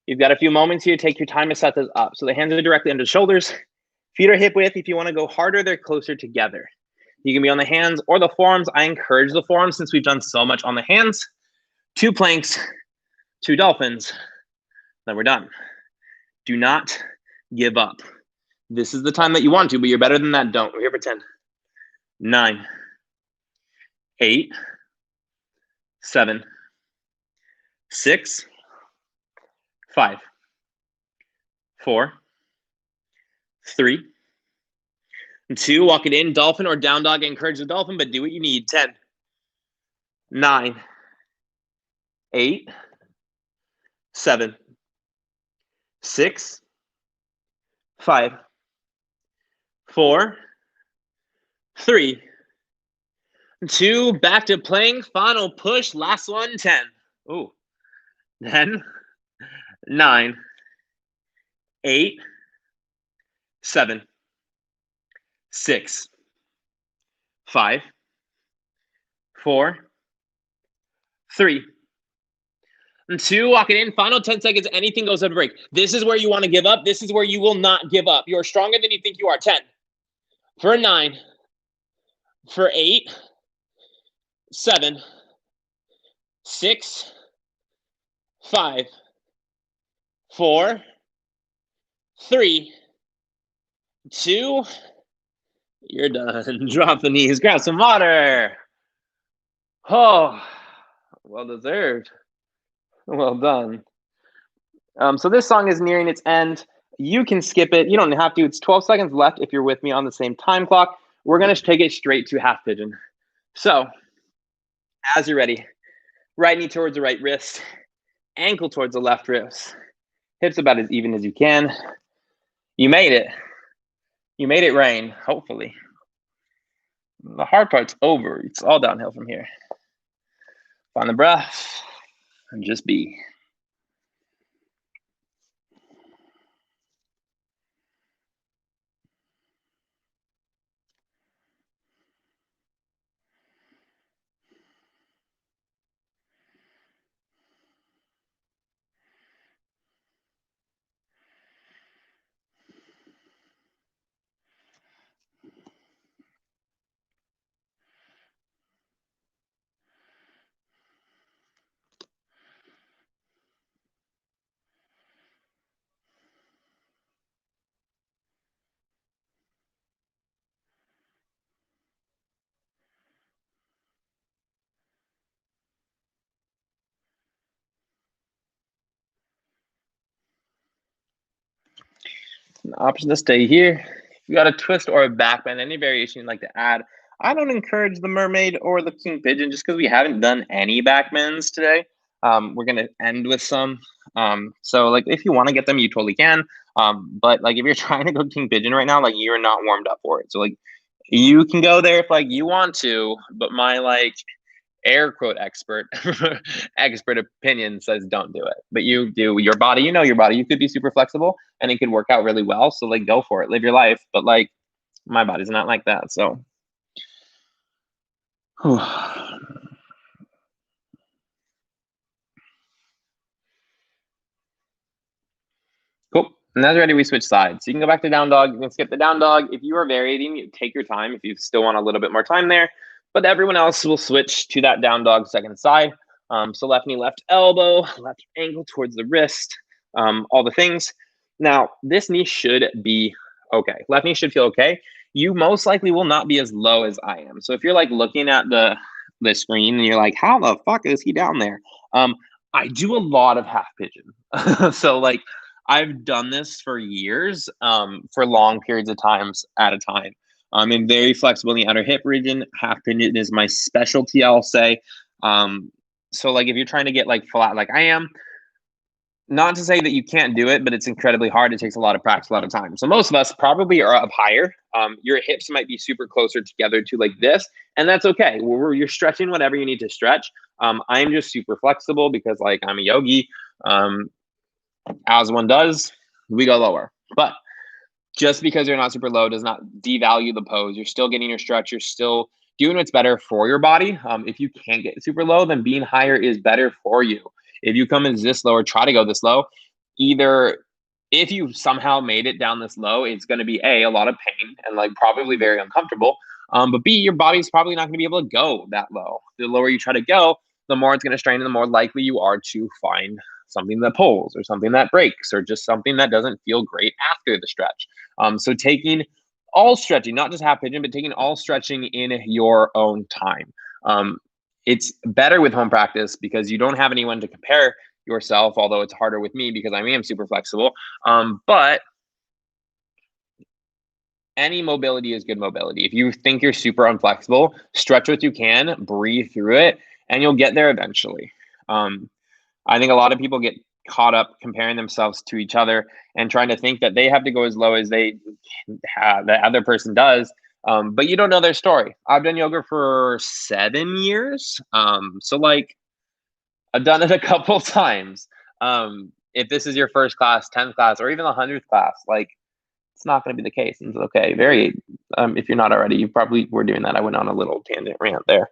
You've got a few moments here, take your time to set this up. So the hands are directly under the shoulders, feet are hip width. If you wanna go harder, they're closer together. You can be on the hands or the forearms. I encourage the forearms since we've done so much on the hands. 2 planks, 2 dolphins, then we're done. Do not give up. This is the time that you want to, but you're better than that. Don't. We're here for 10, 9, 8, 7, 6, 5, 4, 3, 2. Walk it in, dolphin or down dog. Encourage the dolphin, but do what you need. 10, 9, 8, 7, 6, 5, 4, 3, 2. Back to plank. Final push. Last one. 10. Ooh. 10, 9, 8, 7, 6, 5, 4, 3, 2. Walk it in. Final 10 seconds. Anything goes at a break. This is where you want to give up. This is where you will not give up. You are stronger than you think you are. 10. For 9. For 8. 7. 6. 5. 4. 3. 2. You're done. Drop the knees. Grab some water. Oh, well deserved. Well done. So this song is nearing its end. You can skip it. You don't have to. It's 12 seconds left if you're with me on the same time clock. We're going to take it straight to half pigeon. So as you're ready, right knee towards the right wrist, ankle towards the left wrist, hips about as even as you can. You made it. You made it rain, hopefully. The hard part's over. It's all downhill from here. Find the breath and just be. An option to stay here. If you got a twist or a back bend, any variation you'd like to add. I don't encourage the mermaid or the king pigeon just because we haven't done any back bends today. We're gonna end with some. So like if you want to get them, you totally can. But like if you're trying to go king pigeon right now, like you're not warmed up for it. So like you can go there if like you want to, but my like air quote expert opinion says don't do it, but you do. Your body, you know your body, you could be super flexible and it could work out really well, so like go for it, live your life. But like my body's not like that, so cool. And that's ready, we switch sides. So you can go back to down dog, you can skip the down dog. If you are varying, you take your time if you still want a little bit more time there, but everyone else will switch to that down dog second side. So left knee, left elbow, left ankle towards the wrist, all the things. Now, this knee should be okay. Left knee should feel okay. You most likely will not be as low as I am. So if you're like looking at the screen and you're like, how the fuck is he down there? I do a lot of half pigeon. So like I've done this for years, for long periods of times at a time. I'm very flexible in the outer hip region. Half pigeon is my specialty, I'll say. So like if you're trying to get like flat like I am, Not to say that you can't do it, but it's incredibly hard. It takes a lot of practice, a lot of time. So most of us probably are up higher. Your hips might be super closer together to like this, and that's okay. You're stretching whatever you need to stretch. I'm just super flexible because like I'm a yogi. Um, as one does, we go lower. But just because you're not super low does not devalue the pose. You're still getting your stretch. You're still doing what's better for your body. If you can't get super low, then being higher is better for you. If you come in this low or try to go this low, either if you somehow made it down this low, it's going to be a lot of pain and like probably very uncomfortable. But B, your body's probably not going to be able to go that low. The lower you try to go, the more it's going to strain and the more likely you are to find something that pulls or something that breaks or just something that doesn't feel great after the stretch. So taking all stretching, not just half pigeon, but taking all stretching in your own time. It's better with home practice because you don't have anyone to compare yourself, although it's harder with me because I am super flexible. But any mobility is good mobility. If you think you're super unflexible, stretch what you can, breathe through it, and you'll get there eventually. I think a lot of people get caught up comparing themselves to each other and trying to think that they have to go as low as the other person does. But you don't know their story. I've done yoga for 7 years. So like I've done it a couple times. If this is your first class, 10th class, or even the 100th class, like it's not going to be the case. And it's okay. If you're not already, you probably were doing that. I went on a little tangent rant there.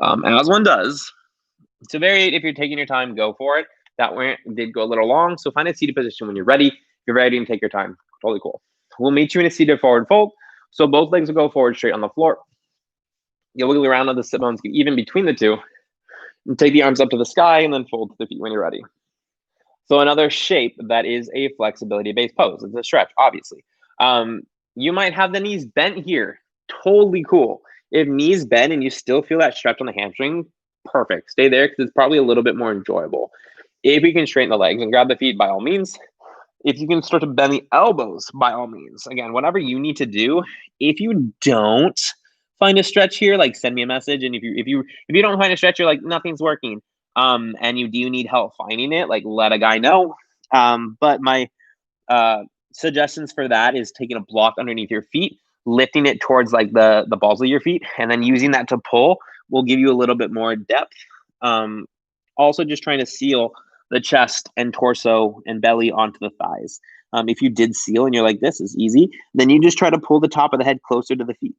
As one does. To vary, if you're taking your time, go for it. That rant did go a little long. So find a seated position when you're ready. If you're ready and take your time. Totally cool. We'll meet you in a seated forward fold. So both legs will go forward straight on the floor. You'll wiggle around on the sit bones, get even between the two. And take the arms up to the sky and then fold to the feet when you're ready. So another shape that is a flexibility-based pose. It's a stretch, obviously. You might have the knees bent here. Totally cool. If knees bend and you still feel that stretch on the hamstring, perfect. Stay there because it's probably a little bit more enjoyable. If you can straighten the legs and grab the feet, by all means. If you can start to bend the elbows, by all means. Again, whatever you need to do. If you don't find a stretch here, like send me a message. And if you don't find a stretch, you're like nothing's working. And you do need help finding it, like let a guy know. But my suggestions for that is taking a block underneath your feet, lifting it towards like the balls of your feet, and then using that to pull will give you a little bit more depth. Also, just trying to seal the chest and torso and belly onto the thighs. If you did seal and you're like, this is easy, then you just try to pull the top of the head closer to the feet.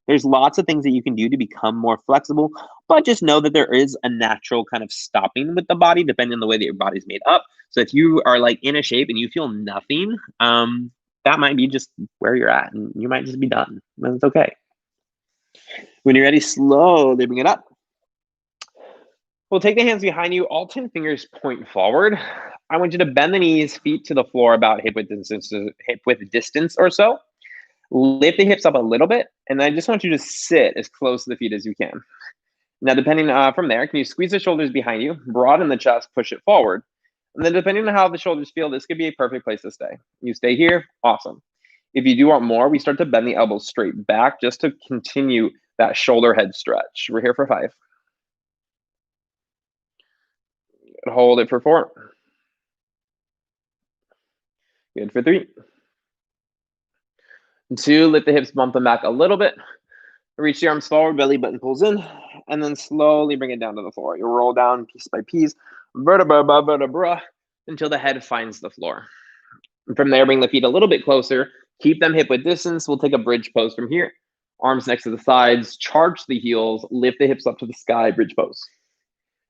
There's lots of things that you can do to become more flexible, but just know that there is a natural kind of stopping with the body depending on the way that your body's made up. So if you are like in a shape and you feel nothing, that might be just where you're at and you might just be done. And it's okay. When you're ready, slowly bring it up. We'll take the hands behind you, all 10 fingers point forward. I want you to bend the knees, feet to the floor about hip width distance or so. Lift the hips up a little bit, and I just want you to sit as close to the feet as you can. Now, depending from there, can you squeeze the shoulders behind you, broaden the chest, push it forward. And then depending on how the shoulders feel, this could be a perfect place to stay. You stay here, awesome. If you do want more, we start to bend the elbows straight back just to continue that shoulder head stretch. We're here for 5. Hold it for 4. Good for 3. 2, lift the hips, bump them back a little bit. Reach the arms forward, belly button pulls in, and then slowly bring it down to the floor. You roll down piece by piece, vertebra by vertebra, until the head finds the floor. And from there, bring the feet a little bit closer. Keep them hip width distance. We'll take a bridge pose from here. Arms next to the sides, charge the heels, lift the hips up to the sky, bridge pose.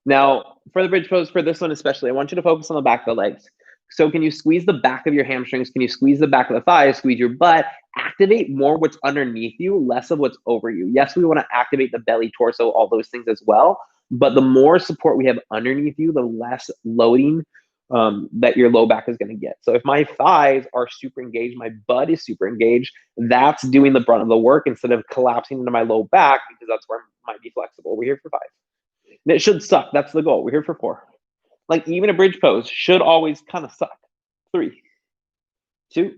Now, for the bridge pose, for this one especially, I want you to focus on the back of the legs. So can you squeeze the back of your hamstrings? Can you squeeze the back of the thighs? Squeeze your butt. Activate more what's underneath you, less of what's over you. Yes, we want to activate the belly, torso, all those things as well. But the more support we have underneath you, the less loading that your low back is going to get. So if my thighs are super engaged, my butt is super engaged, that's doing the brunt of the work instead of collapsing into my low back because that's where I might be flexible. We're here for 5. And it should suck. That's the goal. We're here for 4. Like even a bridge pose should always kind of suck. 3, 2,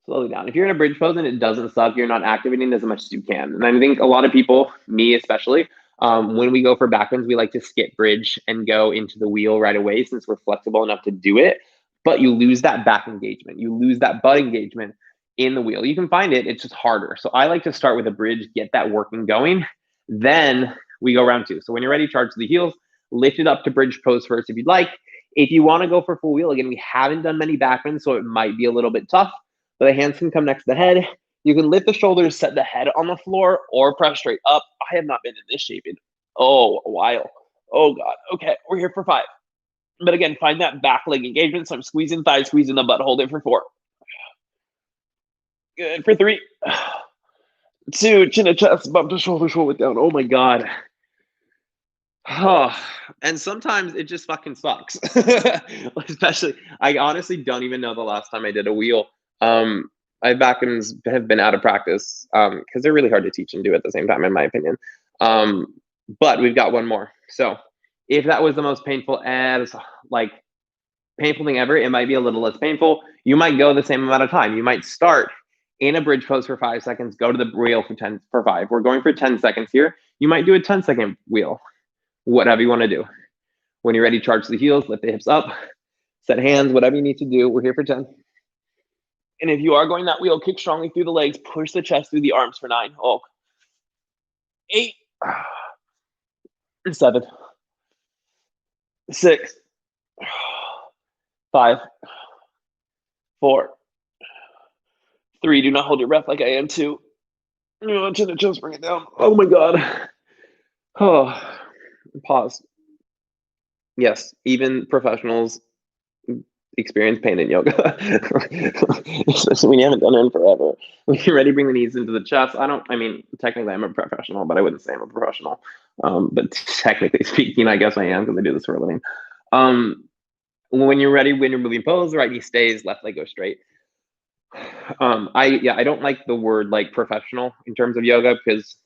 slowly down. If you're in a bridge pose and it doesn't suck, you're not activating as much as you can. And I think a lot of people, me especially, When we go for backbends, we like to skip bridge and go into the wheel right away since we're flexible enough to do it. But you lose that back engagement. You lose that butt engagement in the wheel. You can find it, it's just harder. So I like to start with a bridge, get that working going. Then we go round two. So when you're ready, charge to the heels, lift it up to bridge pose first if you'd like. If you want to go for full wheel, again, we haven't done many backbends, so it might be a little bit tough, but the hands can come next to the head. You can lift the shoulders, set the head on the floor, or press straight up. I have not been in this shape in, a while. Oh, God. Okay, we're here for 5. But again, find that back leg engagement. So I'm squeezing thighs, squeezing the butt. Hold it for 4. Good for 3. 2, chin to chest, bump to shoulder, shoulder down. Oh, my God. Oh, and sometimes it just fucking sucks. Especially, I honestly don't even know the last time I did a wheel. My backends have been out of practice because they're really hard to teach and do at the same time, in my opinion. But we've got one more. So if that was the most painful painful thing ever, it might be a little less painful. You might go the same amount of time. You might start in a bridge pose for 5 seconds, go to the wheel for 5. We're going for 10 seconds here. You might do a 10-second wheel. Whatever you want to do. When you're ready, charge the heels, lift the hips up, set hands, whatever you need to do. We're here for 10. And if you are going that wheel, kick strongly through the legs, push the chest through the arms for 9. 8, 7, 6, 5, 4, 3. Do not hold your breath like I am 2. Chin to chest, bring it down. Oh my God. Oh, pause. Yes, even professionals experience pain in yoga, especially when you haven't done it in forever. When you're ready, bring the knees into the chest. Technically I'm a professional, but I wouldn't say I'm a professional. But technically speaking, I guess I am because I do this for a living. When you're ready, when you're moving pose, right knee stays, left leg goes straight. I don't like the word like professional in terms of yoga because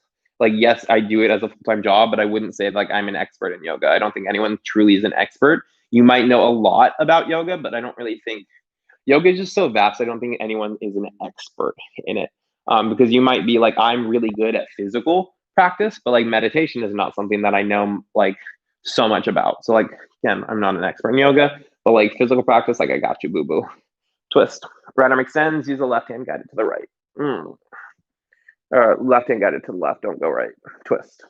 yes, I do it as a full-time job, but I wouldn't say like I'm an expert in yoga. I don't think anyone truly is an expert. You might know a lot about yoga, but I don't really think yoga is just so vast. I don't think anyone is an expert in it. Because you might be like, I'm really good at physical practice, but like meditation is not something that I know like so much about. So again, I'm not an expert in yoga, but like physical practice, like I got you, boo boo. Twist. Right arm extends. Use the left hand guided to the right. Left hand guided to the left. Don't go right. Twist.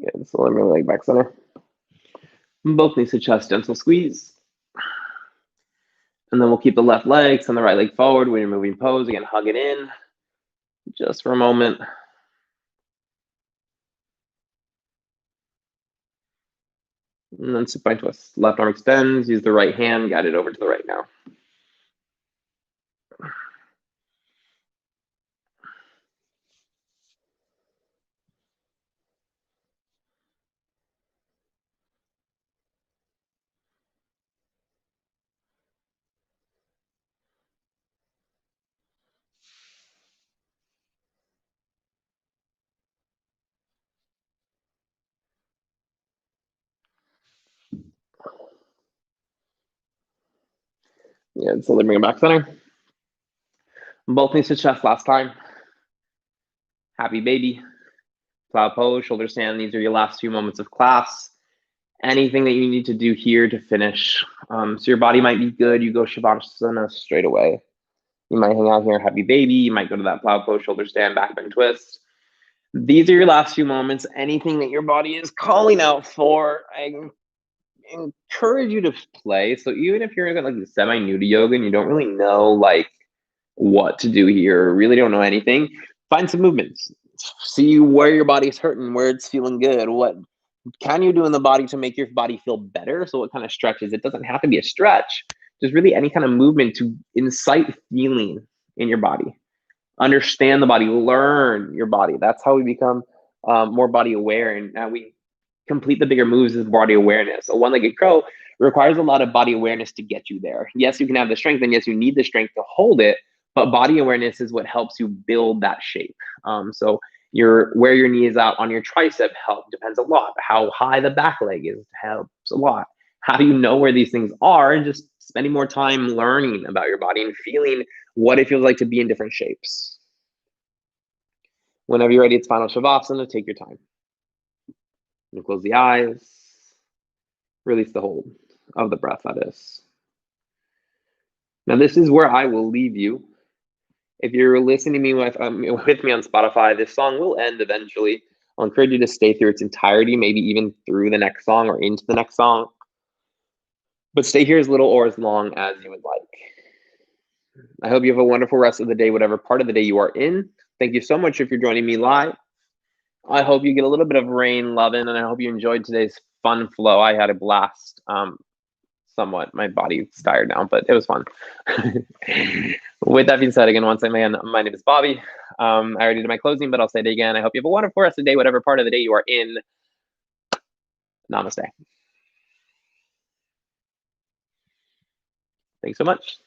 Good. So let me leg back center. Both knees to chest, gentle squeeze. And then we'll keep the left leg, send the right leg forward when you're moving pose. Again, hug it in just for a moment. And then supine twist. Left arm extends. Use the right hand, guide it over to the right now. Yeah, so bring it back center. Both knees to chest last time. Happy baby. Plow pose, shoulder stand. These are your last few moments of class. Anything that you need to do here to finish. So your body might be good. You go Savasana straight away. You might hang out here, happy baby. You might go to that plow pose, shoulder stand, back bend twist. These are your last few moments. Anything that your body is calling out for, I encourage you to play. So even if you're like semi new to yoga and you don't really know like what to do here, or really don't know anything, find some movements. See where your body's hurting, where it's feeling good. What can you do in the body to make your body feel better? So what kind of stretches? It doesn't have to be a stretch. Just really any kind of movement to incite feeling in your body. Understand the body, learn your body. That's how we become more body aware. And now we complete the bigger moves as body awareness. A one-legged crow, It requires a lot of body awareness to get you there. Yes, you can have the strength, and yes, you need the strength to hold it, but body awareness is what helps you build that shape. So where your knee is out on your tricep depends a lot. How high the back leg is helps a lot. How do you know where these things are? And just spending more time learning about your body and feeling what it feels like to be in different shapes. Whenever you're ready, it's final Savasana. Take your time. And close the eyes. Release the hold of the breath, that is. Now, this is where I will leave you. If you're listening to me with me on Spotify, this song will end eventually. I'll encourage you to stay through its entirety, maybe even through the next song or into the next song. But stay here as little or as long as you would like. I hope you have a wonderful rest of the day, whatever part of the day you are in. Thank you so much if you're joining me live. I hope you get a little bit of rain loving, and I hope you enjoyed today's fun flow. I had a blast. Somewhat. My body's tired now, but it was fun. With that being said, again, once again, my name is Bobby. I already did my closing, but I'll say it again. I hope you have a wonderful rest of the day, whatever part of the day you are in. Namaste. Thanks so much.